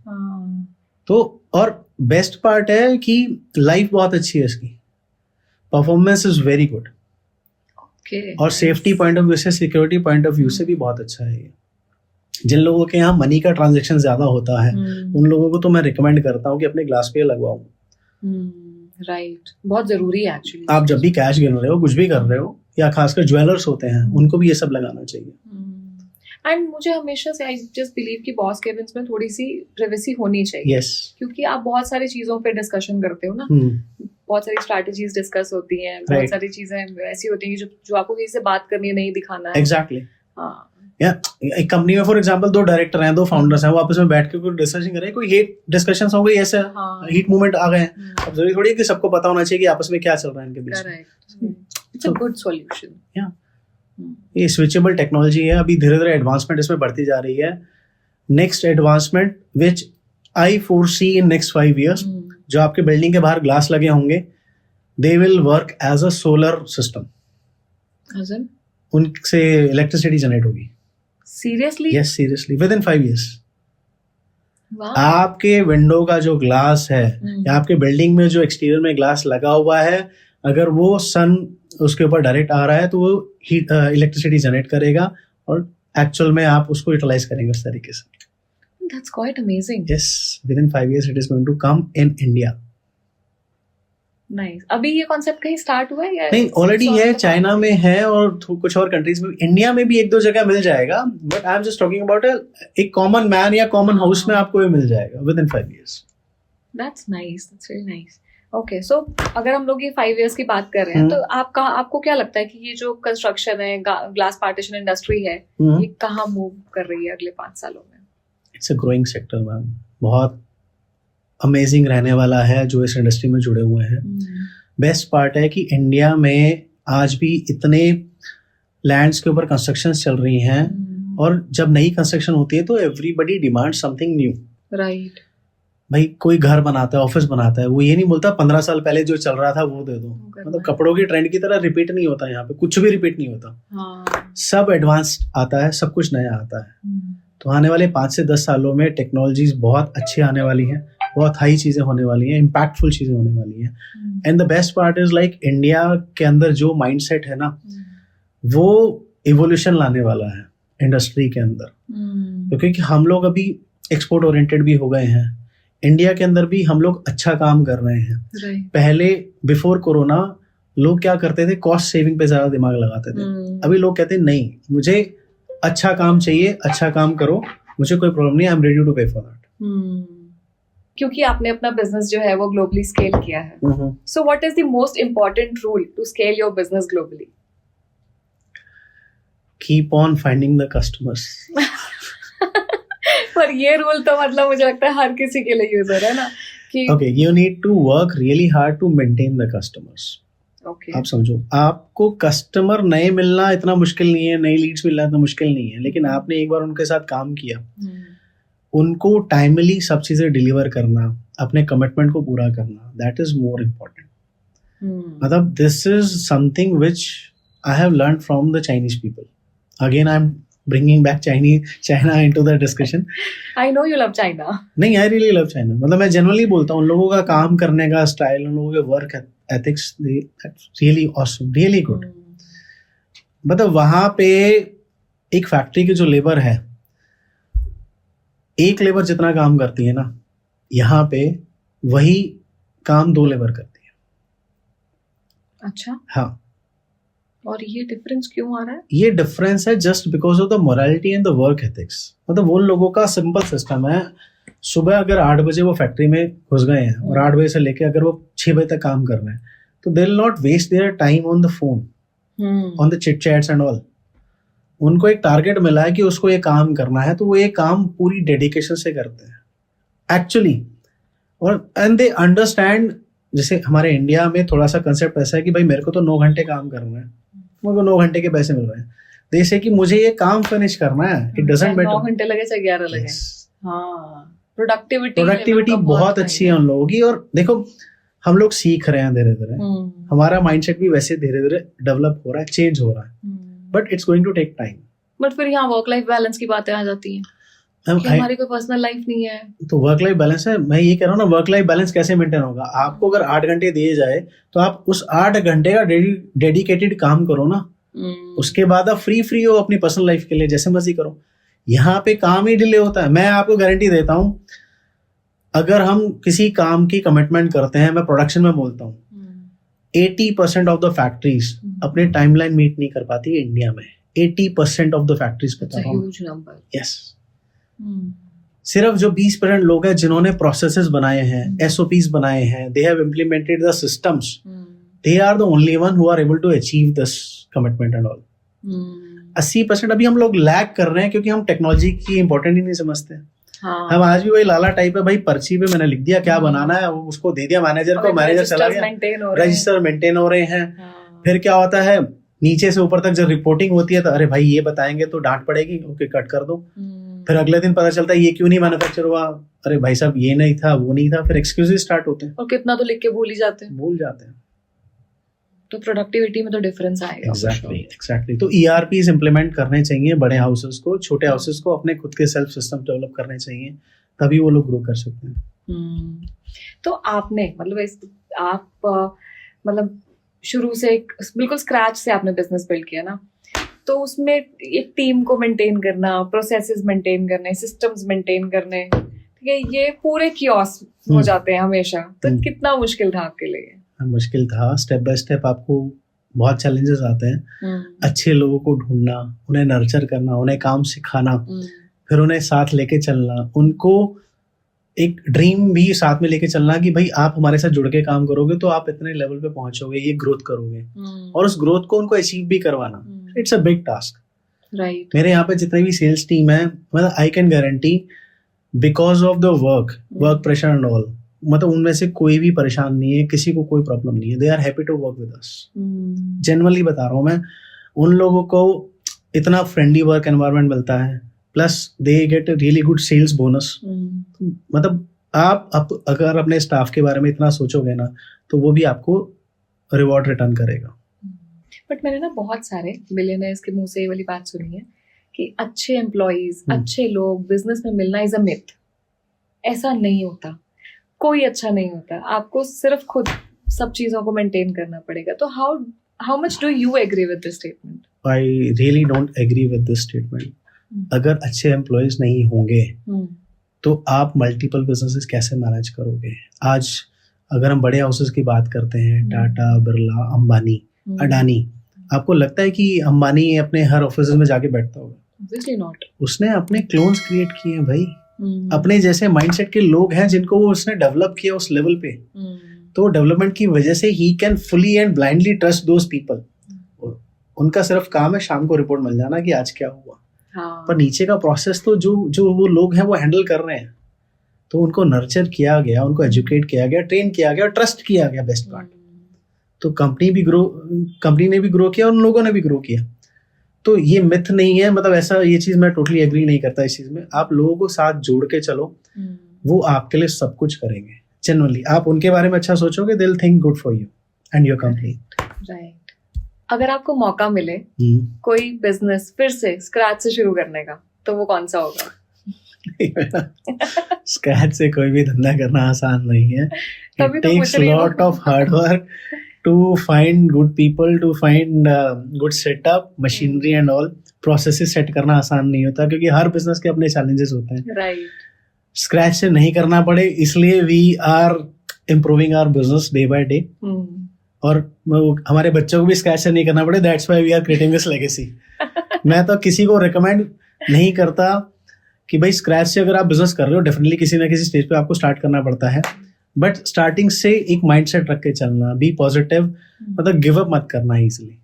तो और बेस्ट पार्ट है कि लाइफ बहुत अच्छी है इसकी, परफॉर्मेंस इज वेरी गुड, और सेफ्टी पॉइंट ऑफ व्यू से, सिक्योरिटी पॉइंट ऑफ व्यू से भी बहुत अच्छा है ये। जिन लोगों के यहाँ मनी का ट्रांजैक्शन ज्यादा होता है उन लोगों को तो मैं रिकमेंड करता हूँ कि अपने ग्लास पे लगवाओ। राइट, बहुत जरूरी है एक्चुअली। आप जब भी कैश गिन रहे हो, कुछ भी कर रहे हो, या खासकर ज्वेलर्स होते हैं, उनको भी ये सब लगाना चाहिए। एंड मुझे हमेशा से आई जस्ट बिलीव कि बॉस केबिन्स में थोड़ी सी प्राइवेसी होनी चाहिए। yes. क्योंकि आप बहुत सारी चीजों पे डिस्कशन करते हो ना, बहुत सारी स्ट्रैटेजीज डिस्कस होती हैं, बहुत सारी चीजें ऐसी होती हैं जो आपको किसी से बात करनी है, नहीं दिखाना है। एग्जैक्टली। हाँ, एक कंपनी में फॉर एग्जांपल 2 डायरेक्टर हैं, 2 फाउंडर्स हैं, वो आपस में बैठ के कोई डिस्कशन कर रहे हैं, कोई हीट डिस्कशंस हो गई, ऐसे हीट मूवमेंट आ गए हैं। अब जरूरी थोड़ी है कि सबको पता होना चाहिए कि आपस में क्या चल रहा है इनके बीच में। It's a good solution. ये स्विचेबल टेक्नोलॉजी है, अभी धीरे धीरे एडवांसमेंट इसमें बढ़ती जा रही है। Next advancement which I foresee in next 5 years, जो आपके बिल्डिंग के बाहर ग्लास लगे होंगे, they will work as a solar system. उनसे इलेक्ट्रिसिटी जनरेट होगी। Seriously? Yes, seriously, within 5 years। आपके विंडो का जो ग्लास है या आपके बिल्डिंग में जो एक्सटीरियर में ग्लास लगा हुआ है, अगर वो सन उसके ऊपर डायरेक्ट आ रहा है तो वो हीट इलेक्ट्रिसिटी जनरेट करेगा, और एक्चुअल में आप उसको यूटिलाइज करेंगे उस तरीके से। That's quite amazing. Yes, within 5 years it is going to come in India. Nice. अभी ये कॉन्सेप्ट कहीं स्टार्ट हुआ है या नहीं? ऑलरेडी है, चाइना में है और कुछ और कंट्रीज में, इंडिया में भी 1-2 जगह मिल जाएगा, but I am just talking about एक कॉमन मैन या कॉमन हाउस में आपको ये मिल जाएगा within 5 years. That's nice. That's really nice. Okay, so अगर हम लोग ये 5 years की बात कर रहे हैं, तो आपको क्या लगता है कि ये जो कंस्ट्रक्शन है, ग्लास पार्टीशन इंडस्ट्री है, ये कहाँ मूव कर रही है अगले 5 सालों में? It's a growing sector ma'am, बहुत अमेजिंग रहने वाला है जो इस इंडस्ट्री में जुड़े हुए हैं। बेस्ट पार्ट है कि इंडिया में आज भी इतने लैंड्स के ऊपर कंस्ट्रक्शंस चल रही हैं, और जब नई कंस्ट्रक्शन होती है तो everybody demand something new. Right. भाई कोई घर बनाता है, ऑफिस बनाता है, वो ये नहीं बोलता 15 साल पहले जो चल रहा था वो दे दो। मतलब कपड़ों की ट्रेंड की तरह रिपीट नहीं होता, यहाँ पे कुछ भी रिपीट नहीं होता। हाँ। सब एडवांस्ड आता है, सब कुछ नया आता है। तो आने वाले 5 से 10 सालों में टेक्नोलॉजीज बहुत अच्छी आने वाली हैं, बहुत हाई चीजें होने वाली हैं, इम्पैक्टफुल चीजें होने वाली हैं। And the best part is like India के अंदर जो माइंडसेट है ना, वो इवोल्यूशन लाने वाला है इंडस्ट्री के अंदर। क्योंकि हम लोग अभी एक्सपोर्ट ओरिएंटेड भी हो गए हैं, इंडिया के अंदर भी हम लोग अच्छा काम कर रहे हैं। पहले बिफोर कोरोना लोग क्या करते थे, कॉस्ट सेविंग पे ज्यादा दिमाग लगाते थे। अभी लोग कहते हैं नहीं, मुझे अच्छा काम चाहिए, अच्छा काम करो, मुझे कोई प्रॉब्लम नहीं, आई एम रेडी टू पे फॉर दैट। क्योंकि आपने अपना बिजनेस जो है वो ग्लोबली स्केल किया है। So what is the most important rule to scale your business globally? Keep on finding the customers. पर ये रूल तो मतलब मुझे लगता है हर किसी के लिए यूजर है ना कि okay, you need to work really hard to maintain the customers. Okay, आप समझो, आपको कस्टमर नए मिलना इतना मुश्किल नहीं है, नई लीड्स मिलना इतना मुश्किल नहीं है, लेकिन आपने एक बार उनके साथ काम किया, उनको टाइमली सब चीजें डिलीवर करना, अपने कमिटमेंट को पूरा करना, दैट इज मोर इम्पोर्टेंट। मतलब this is something which I have learn from the Chinese people. Again I am bringing back China into the discussion. I know you love China. नहीं, I really love China. मतलब मैं generally बोलता हूँ, उन लोगों का काम करने का स्टाइल, उन लोगों के work ethics, really awesome, really good. मतलब वहाँ पे एक फैक्ट्री की जो लेबर है, एक लेबर जितना काम करती है ना, यहाँ पे वही काम 2 लेबर करती है। अच्छा, हाँ। और ये डिफरेंस क्यों आ रहा है? ये डिफरेंस है just because of the morality and the work ethics. मतलब वो लोगों का सिंपल सिस्टम है, सुबह अगर 8 बजे वो फैक्ट्री में घुस गए हैं और 8 बजे से लेके अगर वो 6 बजे तक काम कर रहे हैं, तो they will not waste their time on the phone, on the chit chats and all. उनको एक टारगेट मिला है कि उसको ये काम करना है, तो वो ये काम पूरी डेडिकेशन से करते हैं एक्चुअली। और एंड दे अंडरस्टैंड, जैसे हमारे इंडिया में थोड़ा सा कंसेप्ट ऐसा है कि भाई मेरे को तो 9 घंटे काम करना है, मुझे 9 घंटे के पैसे मिल रहे हैं। जैसे कि मुझे ये काम फिनिश करना है, इट डजंट मैटर 9 घंटे लगे चाहे 11 लगे। हाँ, प्रोडक्टिविटी बहुत अच्छी है उन लोगों की। और देखो, हम लोग सीख रहे हैं धीरे धीरे, हमारा माइंडसेट भी वैसे धीरे धीरे डेवलप हो रहा है, चेंज हो रहा है, but it's going to take time. But फिर यहाँ वर्क लाइफ बैलेंस की बातें आ जाती हैं कि हमारी कोई पर्सनल लाइफ नहीं है। तो वर्क लाइफ बैलेंस है, मैं ये कह रहा हूँ ना, वर्क लाइफ बैलेंस कैसे मेंटेन होगा? आपको अगर 8 घंटे दिए जाए तो आप उस 8 घंटे का डेडिकेटेड काम करो ना, उसके बाद आप फ्री हो अपनी पर्सनल लाइफ के लिए, जैसे मर्जी करो। यहाँ पे काम ही डिले होता है। मैं आपको गारंटी देता हूँ, अगर हम किसी काम की कमिटमेंट करते हैं, मैं प्रोडक्शन में बोलता हूँ, 80% ऑफ द फैक्ट्रीज अपने टाइमलाइन मीट नहीं कर पाती इंडिया में। 80% ऑफ द फैक्ट्रीज बता रहा हूँ। यस, सिर्फ जो 20% लोग हैं जिन्होंने प्रोसेसेस बनाए हैं, SOPs बनाए हैं, they have implemented the systems, they are the only one who are able to achieve this commitment and all. 80% अभी हम लोग लैग कर रहे हैं क्योंकि हम टेक्नोलॉजी की इंपॉर्टेंट ही नहीं समझते। हाँ। हम आज भी वही लाला टाइप है, भाई पर्ची पे मैंने लिख दिया क्या बनाना है, उसको दे दिया मैनेजर को, मैनेजर चला गया, रजिस्टर मेंटेन हो रहे हैं। हाँ। फिर क्या होता है, नीचे से ऊपर तक जब रिपोर्टिंग होती है तो अरे भाई ये बताएंगे तो डांट पड़ेगी, ओके कट कर दो। फिर अगले दिन पता चलता है ये क्यों नहीं मैन्युफैक्चर हुआ, अरे भाई साहब ये नहीं था, वो नहीं था, फिर एक्सक्यूजेस स्टार्ट होते हैं। और कितना तो लिख के भूल जाते हैं। तो प्रोडक्टिविटी में तो डिफरेंस आएगा। एग्जैक्टली। तो ERPs इम्प्लीमेंट करने चाहिए बड़े हाउसेस को, छोटे हाउसेस को अपने खुद के सेल्फ सिस्टम डेवलप करने चाहिए, तभी वो लोग ग्रो कर सकते हैं। तो आपने मतलब शुरू से बिल्कुल स्क्रैच से आपने बिजनेस बिल्ड किया ना, तो उसमें एक टीम को मेंटेन करना, प्रोसेसेस मेंटेन करने, सिस्टम्स मेंटेन करने, ठीक है, ये पूरे कियोस हो जाते हैं हमेशा। तो कितना मुश्किल था आपके लिए? मुश्किल था, स्टेप बाय स्टेप आपको बहुत चैलेंजेस आते हैं। अच्छे लोगों को ढूंढना, उन्हें नर्चर करना, उन्हें काम सिखाना, फिर उन्हें साथ लेके चलना, उनको एक ड्रीम भी साथ में लेके चलना कि भाई आप हमारे साथ जुड़ के काम करोगे तो आप इतने लेवल पे पहुंचोगे, ये ग्रोथ करोगे, और उस ग्रोथ को उनको अचीव भी करवाना। It's a big task. Right. मेरे यहाँ पे जितने भी सेल्स टीम है, मतलब I can guarantee, because of the work pressure and all, मतलब उनमें से कोई भी परेशान नहीं है, किसी को कोई प्रॉब्लम नहीं है। They are happy to work with us. Generally बता रहा हूँ मैं, उन लोगों को इतना फ्रेंडली वर्क एनवायरनमेंट मिलता है, plus they get really good sales bonus. मतलब आप अगर अपने स्टाफ के बारे में इतना सोचोगे ना तो वो भी आपको रिवॉर्ड रिटर्न करेगा। बट मैंने ना बहुत सारे बिलियनर्स के मुंह से ये वाली बात सुनी है कि अच्छे एम्प्लॉइज, अच्छे लोग बिजनेस में मिलना इज अ मिथ। ऐसा नहीं होता, कोई अच्छा नहीं होता, आपको सिर्फ खुद सब चीजों को मेंटेन करना पड़ेगा। तो how much do you agree with this statement? I really don't agree with this statement. अगर अच्छे एम्प्लॉइज नहीं होंगे तो आप मल्टीपल बिजनेसेस कैसे मैनेज करोगे? आज अगर हम बड़े हाउसेस की बात करते हैं, टाटा, बिरला, अंबानी, अडानी, आपको लगता है कि अंबानी अपने हर ऑफिस में जाके बैठता होगा? Obviously not. उसने अपने क्लोन्स क्रिएट किए हैं भाई, अपने जैसे माइंडसेट के लोग हैं जिनको वो उसने डेवलप किया उस लेवल पे। तो डेवलपमेंट की वजह से he can fully and blindly trust those people. उनका सिर्फ काम है शाम को रिपोर्ट मिल जाना कि आज क्या हुआ। हाँ. पर नीचे का प्रोसेस तो जो वो लोग हैं वो हैंडल कर रहे हैं। तो उनको नर्चर किया गया, उनको एजुकेट किया गया, ट्रेन किया गया, ट्रस्ट किया गया। बेस्ट पार्ट तो कंपनी ने भी ग्रो किया और उन लोगों ने भी ग्रो किया। तो ये मिथ नहीं है, मतलब ऐसा ये चीज मैं टोटली एग्री नहीं करता इस चीज में। आप लोगों को साथ जोड़ के चलो, वो आपके लिए सब कुछ करेंगे। जनरली आप उनके बारे में अच्छा सोचोगे, they will think good for you and your company. Right. अगर आपको मौका मिले कोई बिजनेस फिर से स्क्रैच से शुरू करने का, तो वो कौन सा होगा? स्क्रैच से कोई भी धंधा करना आसान नहीं है। तभी It तो takes lot of hard work to find good people, to find good setup, machinery and all. Processes set करना आसान नहीं होता क्योंकि हर बिजनेस के अपने challenges होते हैं। Right. स्क्रैच से नहीं करना पड़े इसलिए we are improving our business day by day. और हमारे बच्चों को भी स्क्रैच से नहीं करना पड़े, that's why we are creating this legacy. मैं तो किसी को recommend नहीं करता कि भाई स्क्रैच से अगर आप बिजनेस कर रहे हो, डेफिनेटली किसी ना किसी स्टेज पे आपको स्टार्ट करना पड़ता है, बट स्टार्टिंग से एक माइंडसेट रख के चलना, बी पॉजिटिव, मतलब गिव अप मत करना इजीली,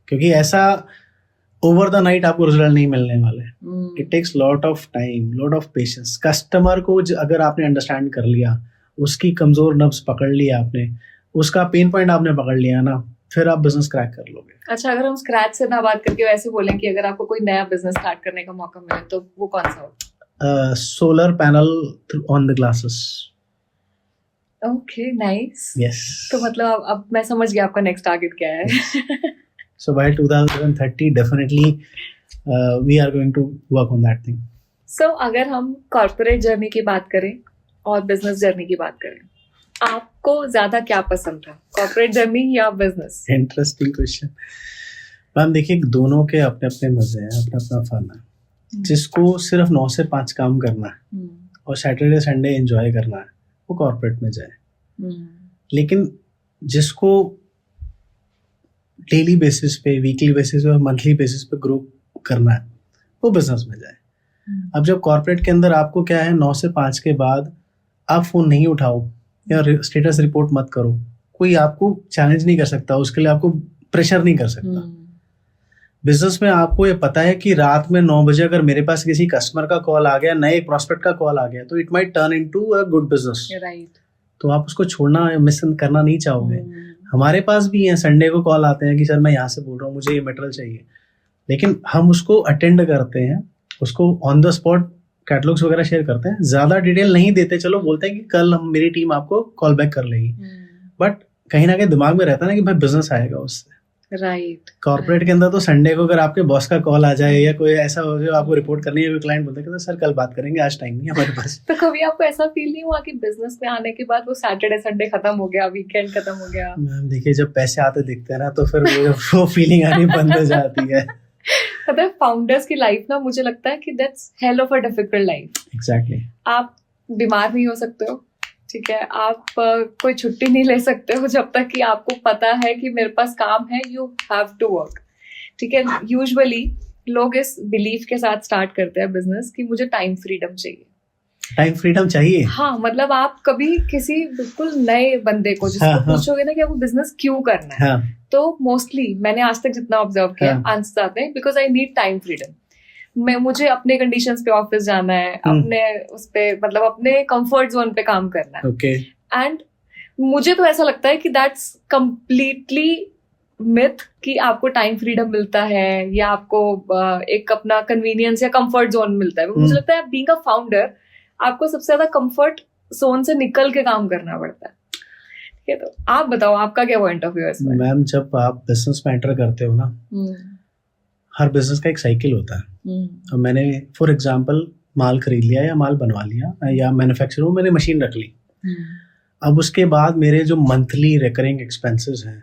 क्योंकि ऐसा ओवर द नाइट आपको रिजल्ट नहीं मिलने वाले। It takes lot of time, lot of patience. Customer को अगर आपने अंडरस्टैंड कर लिया, उसकी कमजोर नब्ज पकड़ लिया आपने, उसका पेन पॉइंट आपने पकड़ लिया ना, फिर आप बिजनेस क्रैक कर लोगे। अच्छा, अगर हम स्क्रैच से ना बात करके वैसे बोलें कि अगर आपको कोई नया बिजनेस स्टार्ट करने का मौका मिले तो वो कौन सा होगा? Solar panel on the glasses. Okay, nice. Yes. तो मतलब अब मैं समझ गया आपका नेक्स्ट टारगेट क्या है। So by 2030 definitely we are going to work on that thing. So अगर हम कॉर्पोरेट जर्नी की बात करें और बिजनेस जर्नी की बात करें, आपको ज्यादा क्या पसंद था, कॉर्पोरेट जर्नी या बिजनेस? Interesting question. मैम देखिए, दोनों के अपने अपने मजे हैं, अपना अपना फन है। जिसको सिर्फ 9 से 5 काम करना है और सैटरडे संडे एंजॉय करना है, वो कॉर्पोरेट में जाए। लेकिन जिसको डेली बेसिस पे, वीकली बेसिस पे और मंथली बेसिस पे ग्रो करना है, वो बिजनेस में जाए। अब जब कॉर्पोरेट के अंदर आपको क्या है, 9 से 5 के बाद आप फोन नहीं उठाओ या स्टेटस रिपोर्ट मत करो, कोई आपको चैलेंज नहीं कर सकता, उसके लिए आपको प्रेशर नहीं कर सकता। बिजनेस में आपको ये पता है कि रात में 9 बजे अगर मेरे पास किसी कस्टमर का कॉल आ गया, नए प्रोस्पेक्ट का कॉल आ गया, तो it might turn into a good business. Right. तो आप उसको छोड़ना, मिस करना नहीं चाहोगे। हमारे पास भी है, संडे को कॉल आते हैं कि सर मैं यहाँ से बोल रहा हूँ, मुझे ये मटेरियल चाहिए, लेकिन हम उसको अटेंड करते हैं, उसको ऑन द स्पॉट कैटलॉग्स वगैरह शेयर करते हैं, ज्यादा डिटेल नहीं देते, चलो बोलते हैं कि कल हम मेरी टीम आपको कॉल बैक कर लेगी, बट कहीं ना कहीं दिमाग में रहता है ना कि भाई बिजनेस आएगा उससे। राइट। कॉर्पोरेट के अंदर तो संडे को अगर आपके बॉस का कॉल आ जाए या कोई ऐसा हो जो आपको रिपोर्ट करनी है, कोई क्लाइंट बोलते हैं सर कल बात करेंगे, आज टाइम नहीं हमारे पास। तो कभी आपको ऐसा फील नहीं हुआ कि बिजनेस में आने के बाद वो सैटरडे संडे खत्म हो गया, वीकेंड खत्म हो गया? मैम देखिए, जब पैसे आते दिखते हैं ना, तो फिर वो फीलिंग आनी बंद हो जाती है। मतलब फाउंडर्स की लाइफ ना, मुझे लगता है कि that's hell of a difficult life. Exactly. आप बीमार नहीं हो सकते हो, ठीक है, आप कोई छुट्टी नहीं ले सकते हो जब तक कि आपको पता है कि मेरे पास काम है, यू हैव टू वर्क, ठीक है। यूजुअली लोग इस बिलीफ के साथ स्टार्ट करते हैं बिजनेस कि मुझे टाइम फ्रीडम चाहिए। टाइम फ्रीडम चाहिए? हाँ, मतलब आप कभी किसी बिल्कुल नए बंदे को जिसको पूछोगे ना कि आपको बिजनेस क्यों करना है, तो मोस्टली मैंने आज तक जितना ऑब्जर्व किया, आंसर आते हैं because I need time freedom. मुझे अपने कंडीशंस पे ऑफिस जाना है, अपने उस पे, मतलब अपने कंफर्ट जोन पे काम करना है। ओके। एंड मुझे तो ऐसा लगता है कि दैट्स कंप्लीटली मिथ कि आपको टाइम फ्रीडम मिलता है या आपको एक अपना कन्वीनियंस या कंफर्ट जोन मिलता है। मुझे लगता है बीइंग अ फाउंडर आपको सबसे ज्यादा कंफर्ट जोन से निकल के काम करना पड़ता है। ठीक है, तो आप बताओ आपका क्या पॉइंट ऑफ व्यू है इसमें? मैम, जब आप बिजनेस में एंटर करते हो ना, हर बिजनेस का एक साइकिल होता है। अब मैंने फॉर एग्जांपल माल खरीद लिया या माल बनवा लिया या मैन्युफैक्चर मैंने मशीन रख ली। अब उसके बाद मेरे जो मंथली रिकरिंग एक्सपेंसेस हैं,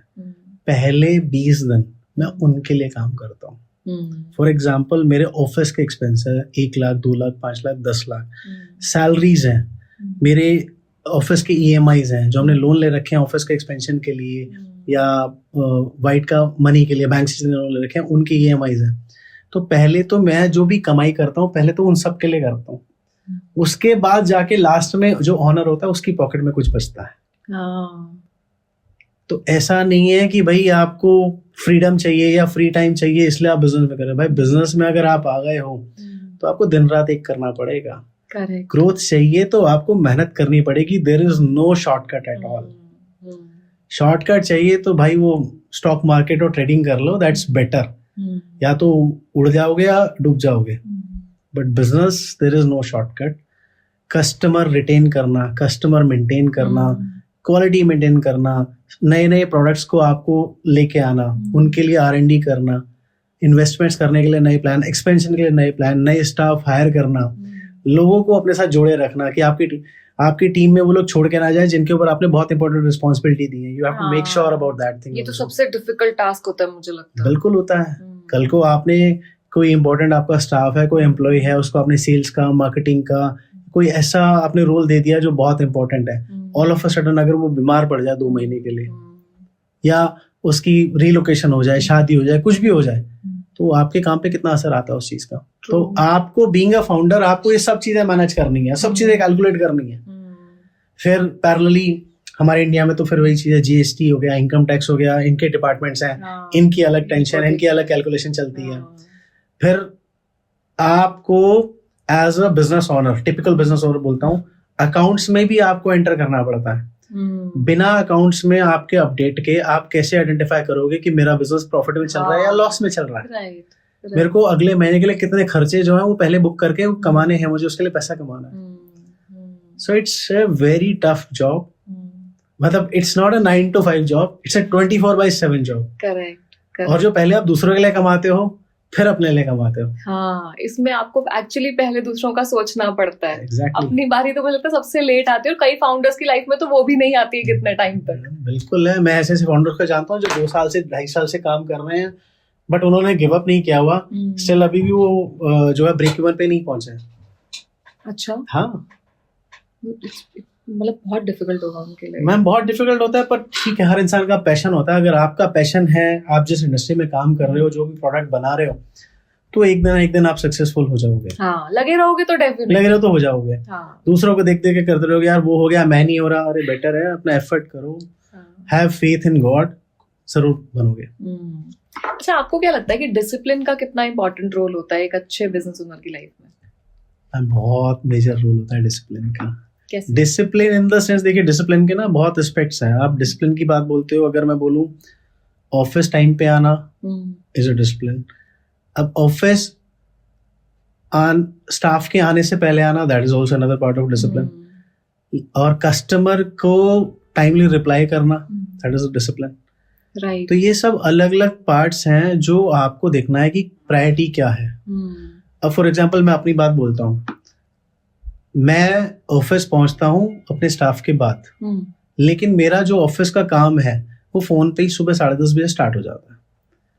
पहले 20 दिन मैं उनके लिए काम करता हूँ। फॉर एग्जाम्पल मेरे ऑफिस के एक्सपेंस है 1 लाख, 2 लाख, 5 लाख, 10 लाख। सैलरीज हैं, मेरे ऑफिस के EMIs हैं जो हमने लोन ले रखे हैं ऑफिस के एक्सपेंशन के लिए या वाइट का मनी के लिए बैंक से लोन ले रखे हैं, उनके EMIs हैं। तो पहले तो मैं जो भी कमाई करता हूँ पहले तो उन सब के लिए करता हूँ, उसके बाद जाके लास्ट में जो ऑनर होता है उसकी पॉकेट में कुछ बचता है। तो ऐसा नहीं है कि भाई आपको फ्रीडम चाहिए या फ्री टाइम चाहिए इसलिए आप बिजनेस में करें। भाई बिजनेस में अगर आप आ गए हो तो आपको दिन रात एक करना पड़ेगा। ग्रोथ चाहिए तो आपको मेहनत करनी पड़ेगी। There is no shortcut at all. Shortcut चाहिए तो भाई वो स्टॉक मार्केट और ट्रेडिंग कर लो, दैट्स बेटर। या तो उड़ जाओगे या डूब जाओगे, but business there is no shortcut. Customer retain करना, कस्टमर मेंटेन करना, क्वालिटी मेंटेन करना, नए नए प्रोडक्ट्स को आपको लेके आना, उनके लिए R&D करना, इन्वेस्टमेंट्स करने के लिए नए प्लान, एक्सपेंशन के लिए नए प्लान, नए स्टाफ हायर करना, लोगों को अपने साथ जोड़े रखना कि आपकी टीम में वो लोग छोड़ के ना जाए जिनके ऊपर आपने बहुत इंपॉर्टेंट रिस्पॉन्सिबिलिटी दी है। You have to make sure about that thing. ये तो सबसे डिफिकल्ट टास्क होता है मुझे लगता है। बिल्कुल होता है। कल को आपने कोई इंपॉर्टेंट आपका स्टाफ है, कोई एम्प्लॉय है, उसको आपने सेल्स का, मार्केटिंग का कोई ऐसा आपने रोल दे दिया जो बहुत इंपॉर्टेंट है, ऑल ऑफ अ सडन अगर वो बीमार पड़ जाए 2 महीने के लिए या उसकी रीलोकेशन हो जाए, शादी हो जाए, कुछ भी हो जाए, तो आपके काम पे कितना असर आता है उस चीज का। तो आपको बीइंग अ फाउंडर आपको ये सब चीजें मैनेज करनी है, सब चीजें कैलकुलेट करनी है। फिर पैरेलली हमारे इंडिया में तो फिर वही चीज है, GST हो गया, इनकम टैक्स हो गया, इनके डिपार्टमेंट्स हैं, इनकी अलग टेंशन, इनकी अलग कैलकुलेशन चलती है। फिर आपको as a business owner, typical business owner बोलता हूँ, अकाउंट्स में भी आपको एंटर करना पड़ता है। बिना अकाउंट्स में आपके अपडेट के आप कैसे आइडेंटिफाई करोगे कि मेरा बिजनेस प्रॉफिटेबल चल रहा है या लॉस में चल रहा है। मेरे को अगले महीने के लिए कितने खर्चे जो हैं वो पहले बुक करके कमाने हैं, मुझे उसके लिए पैसा कमाना है। So it's a very tough job. मतलब it's not a 9 to 5 job, it's a 24/7 job. Correct. और जो पहले आप दूसरों के लिए कमाते हो फिर अपने लिए कमाते हो। हाँ, इसमें आपको एक्चुअली पहले दूसरों का सोचना पड़ता है। Exactly. अपनी बारी तो मुझे लगता है सबसे लेट आती है और कई फाउंडर्स की लाइफ में तो वो भी नहीं आती है कितने टाइम तक। बिल्कुल है। मैं ऐसे फाउंडर्स को जानता हूँ जो 2 साल से 2.5 साल से काम कर रहे हैं, बट उन्होंने गिव अप नहीं किया हुआ। स्टिल अभी भी वो जो है ब्रेक इवन पे नहीं पहुंचे। अच्छा। हाँ, मतलब बहुत डिफिकल्ट होगा उनके लिए। मैम बहुत डिफिकल्ट होता है, पर ठीक है, हर इंसान का पैशन होता है। अगर आपका पैशन है, आप जिस इंडस्ट्री में काम कर रहे हो, जो भी प्रोडक्ट बना रहे हो, तो एक दिन आप सक्सेसफुल हो जाओगे। हाँ, लगे रहोगे तो डेफिनेटली लगे रहो तो हो जाओगे। हाँ। दूसरों को देख देख के करते रहोगे, यार वो हो गया मैं नहीं हो रहा, अरे बेटर है अपना एफर्ट करो, हैव फेथ इन गॉड, जरूर बनोगे। अच्छा, आपको क्या लगता है कि डिसिप्लिन का कितना इंपॉर्टेंट रोल होता है एक अच्छे बिजनेस ओनर की लाइफ में? बहुत मेजर रोल होता है डिसिप्लिन का। डिसिप्लिन इन द सेंस, देखिए डिसिप्लिन के ना बहुत एस्पेक्ट्स हैं। आप डिसिप्लिन की बात बोलते हो, अगर मैं बोलूं ऑफिस टाइम पे आना इज अ डिसिप्लिन। अब ऑफिस स्टाफ के आने से पहले आना, that is also another part of discipline. और कस्टमर को टाइमली रिप्लाई करना, that is a discipline. Right. तो ये सब अलग अलग पार्ट्स हैं जो आपको देखना है कि प्रायोरिटी क्या है। अब फॉर एग्जाम्पल मैं अपनी बात बोलता हूँ, मैं ऑफिस पहुंचता हूँ अपने स्टाफ के बाद, लेकिन मेरा जो ऑफिस का काम है वो फोन पे ही सुबह 10:30 बजे स्टार्ट हो जाता है।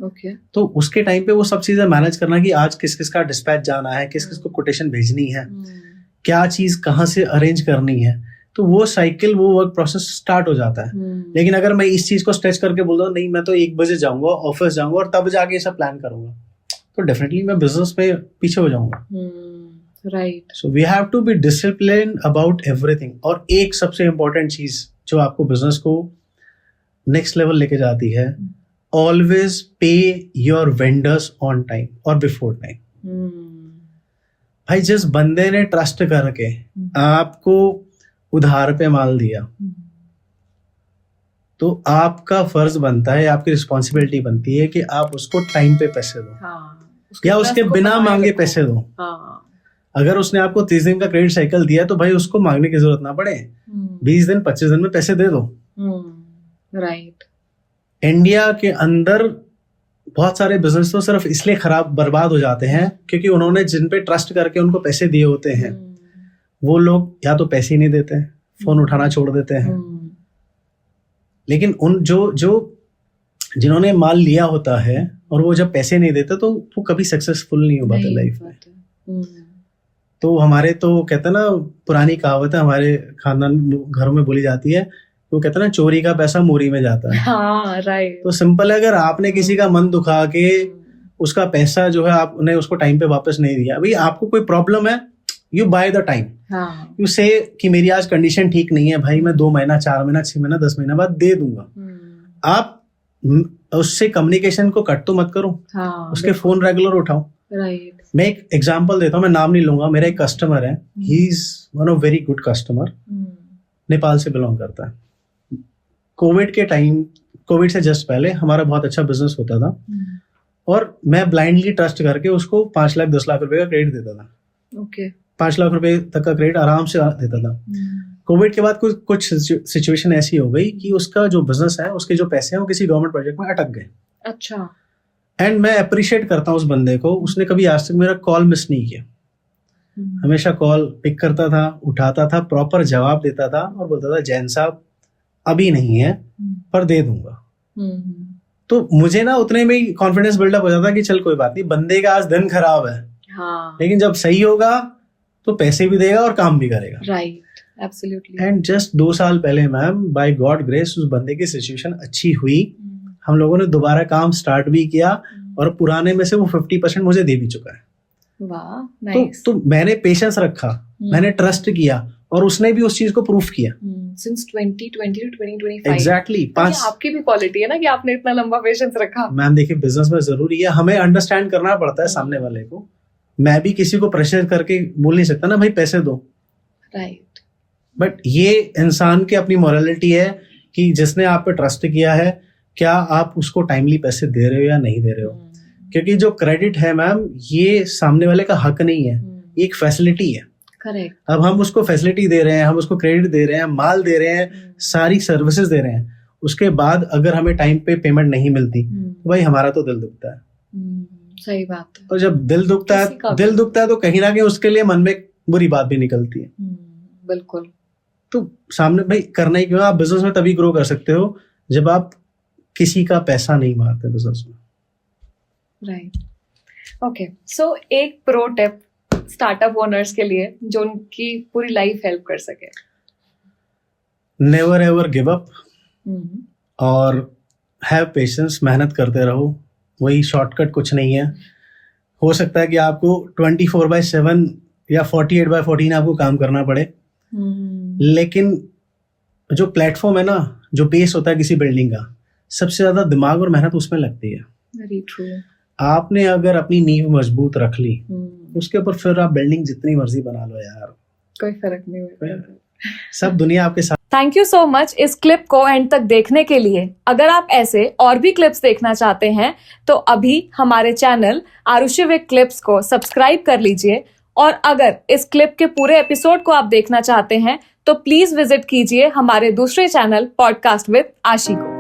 Okay. तो उसके टाइम पे वो सब चीजें मैनेज करना कि आज किस किस का डिस्पैच जाना है, किस किस को कोटेशन भेजनी है, क्या चीज कहाँ से अरेंज करनी है, तो वो साइकिल, वो वर्क प्रोसेस स्टार्ट हो जाता है। लेकिन अगर मैं इस चीज को स्ट्रेच करके बोल दूं नहीं मैं तो 1 बजे जाऊंगा ऑफिस जाऊंगा और तब जाके सब प्लान करूंगा, तो डेफिनेटली मैं बिजनेस में पीछे हो जाऊंगा। Right. So we have to be discipline about everything. और एक सबसे इंपॉर्टेंट चीज जो आपको बिजनेस को नेक्स्ट लेवल लेके जाती है, ऑलवेज पे योर वेंडर्स ऑन टाइम और बिफोर टाइम। भाई जिस बंदे ने ट्रस्ट करके आपको उधार पे माल दिया, तो आपका फर्ज बनता है, आपकी रिस्पॉन्सिबिलिटी बनती है कि आप उसको टाइम पे पैसे दो। हाँ, या उसके बिना मांगे पैसे दो। हाँ। अगर उसने आपको 30 दिन का क्रेडिट साइकिल दिया तो भाई उसको मांगने की जरूरत ना पड़े, 20 दिन 25 दिन में पैसे दे दो। राइट। इंडिया के अंदर बहुत सारे बिजनेस तो सिर्फ इसलिए खराब बर्बाद हो जाते हैं क्योंकि उन्होंने जिन पे ट्रस्ट करके उनको पैसे दिए होते हैं वो लोग या तो पैसे ही नहीं देते, फोन उठाना छोड़ देते हैं। लेकिन उन जो जिन्होंने माल लिया होता है और वो जब पैसे नहीं देते तो वो कभी सक्सेसफुल नहीं हो पाते लाइफ में। तो हमारे तो कहते हैं ना, पुरानी कहावत है हमारे खानदान घरों में बोली जाती है, वो कहते हैं ना, चोरी का पैसा मोरी में जाता है। हाँ, राइट। तो सिंपल है, अगर आपने किसी का मन दुखा के उसका पैसा जो है आपने उसको टाइम पे वापस नहीं दिया, भाई आपको कोई प्रॉब्लम है, you by the time, you से कि मेरी आज कंडीशन ठीक नहीं है भाई, मैं 2 महीना 4 महीना 6 महीना 10 महीना बाद दे दूंगा। आप उससे कम्युनिकेशन को कट तो मत करो, उसके फोन रेगुलर उठाओ। राइट। मैं एक एग्जांपल देता हूँ, मैं नाम नहीं लूंगा। मेरा एक कस्टमर है, he is one of very good customer, Nepal से बिलोंग करता है। कोविड के टाइम, कोविड से जस्ट पहले हमारा बहुत अच्छा बिजनेस होता था और मैं ब्लाइंडली ट्रस्ट करके उसको 5 लाख 10 लाख रुपए का क्रेडिट देता था। ओके। 5 लाख रुपए तक का क्रेडिट आराम से देता था। कोविड के बाद कुछ सिचुएशन ऐसी हो गई कि उसका जो बिजनेस है, उसके जो पैसे हैं वो किसी गवर्नमेंट प्रोजेक्ट में अटक गए। अच्छा। एंड मैं अप्रिशिएट करता हूँ उस बंदे को, उसने कभी आज तक मेरा कॉल मिस नहीं किया। हमेशा कॉल पिक करता था, उठाता था, प्रॉपर जवाब देता था और बोलता था जैन साहब अभी नहीं है पर दे दूंगा। तो मुझे ना उतने में ही कॉन्फिडेंस बिल्डअप हो जाता कि चल कोई बात नहीं, बंदे का आज दिन खराब है, लेकिन जब सही होगा तो पैसे भी देगा और काम भी करेगा। Right, absolutely. एंड जस्ट 2 साल पहले मैम, बाय गॉड ग्रेस, उस बंदे की सिचुएशन अच्छी हुई, हम लोगों ने दोबारा काम स्टार्ट भी किया और पुराने में से वो 50% मुझे दे भी चुका है। वाह, नाइस। तो मैंने पेशेंस रखा, मैंने ट्रस्ट किया और उसने भी उस चीज को प्रूफ किया। Since 2020 to 2025। एग्जैक्टली। आपकी भी क्वालिटी है ना कि आपने इतना लंबा पेशेंस रखा। मैम देखिए, बिजनेस में जरूरी है, हमें अंडरस्टैंड करना पड़ता है सामने वाले को। मैं भी किसी को प्रेशर करके बोल नहीं सकता ना भाई पैसे दो। राइट। बट ये इंसान की अपनी मोरालिटी है कि जिसने आप पे ट्रस्ट किया है, क्या आप उसको टाइमली पैसे दे रहे हो या नहीं दे रहे हो। क्योंकि जो क्रेडिट है मैम, ये सामने वाले का हक नहीं है, ये एक फैसिलिटी है। करेक्ट। अब हम उसको फैसिलिटी दे रहे हैं, हम उसको क्रेडिट दे रहे हैं, माल दे रहे हैं, सारी सर्विसेज दे रहे हैं, उसके बाद अगर हमें टाइम पे पेमेंट नहीं मिलती तो भाई हमारा तो दिल दुखता है। सही बात है। और जब दिल दुखता है तो कहीं ना कहीं उसके लिए मन में बुरी बात भी निकलती है। बिल्कुल। तो सामने भाई करना ही क्यों, आप बिजनेस में तभी ग्रो कर सकते हो जब आप किसी का पैसा नहीं मारते बिजनेस में। राइट। ओके, सो एक प्रो टिप स्टार्टअप ओनर्स के लिए जो उनकी पूरी लाइफ हेल्प कर सके। नेवर एवर गिव अप और हैव पेशेंस, मेहनत करते रहो, वही शॉर्टकट कुछ नहीं है। हो सकता है कि आपको 24/7 या 48/14 आपको काम करना पड़े, लेकिन जो प्लेटफॉर्म है ना, जो बेस होता है किसी बिल्डिंग का, सबसे ज्यादा दिमाग और मेहनत उसमें लगती है। Very true. आपने अगर अपनी नींव मजबूत रख ली, उसके ऊपर फिर आप बिल्डिंग जितनी मर्जी बना लो यार, कोई फर्क नहीं होगा, सब दुनिया आपके साथ। थैंक यू सो मच इस क्लिप को एंड तक देखने के लिए। अगर आप ऐसे और भी क्लिप्स देखना चाहते हैं तो अभी हमारे चैनल आरुषि विद क्लिप्स को सब्सक्राइब कर लीजिए, और अगर इस क्लिप के पूरे एपिसोड को आप देखना चाहते हैं तो प्लीज विजिट कीजिए हमारे दूसरे चैनल पॉडकास्ट विद आशी को।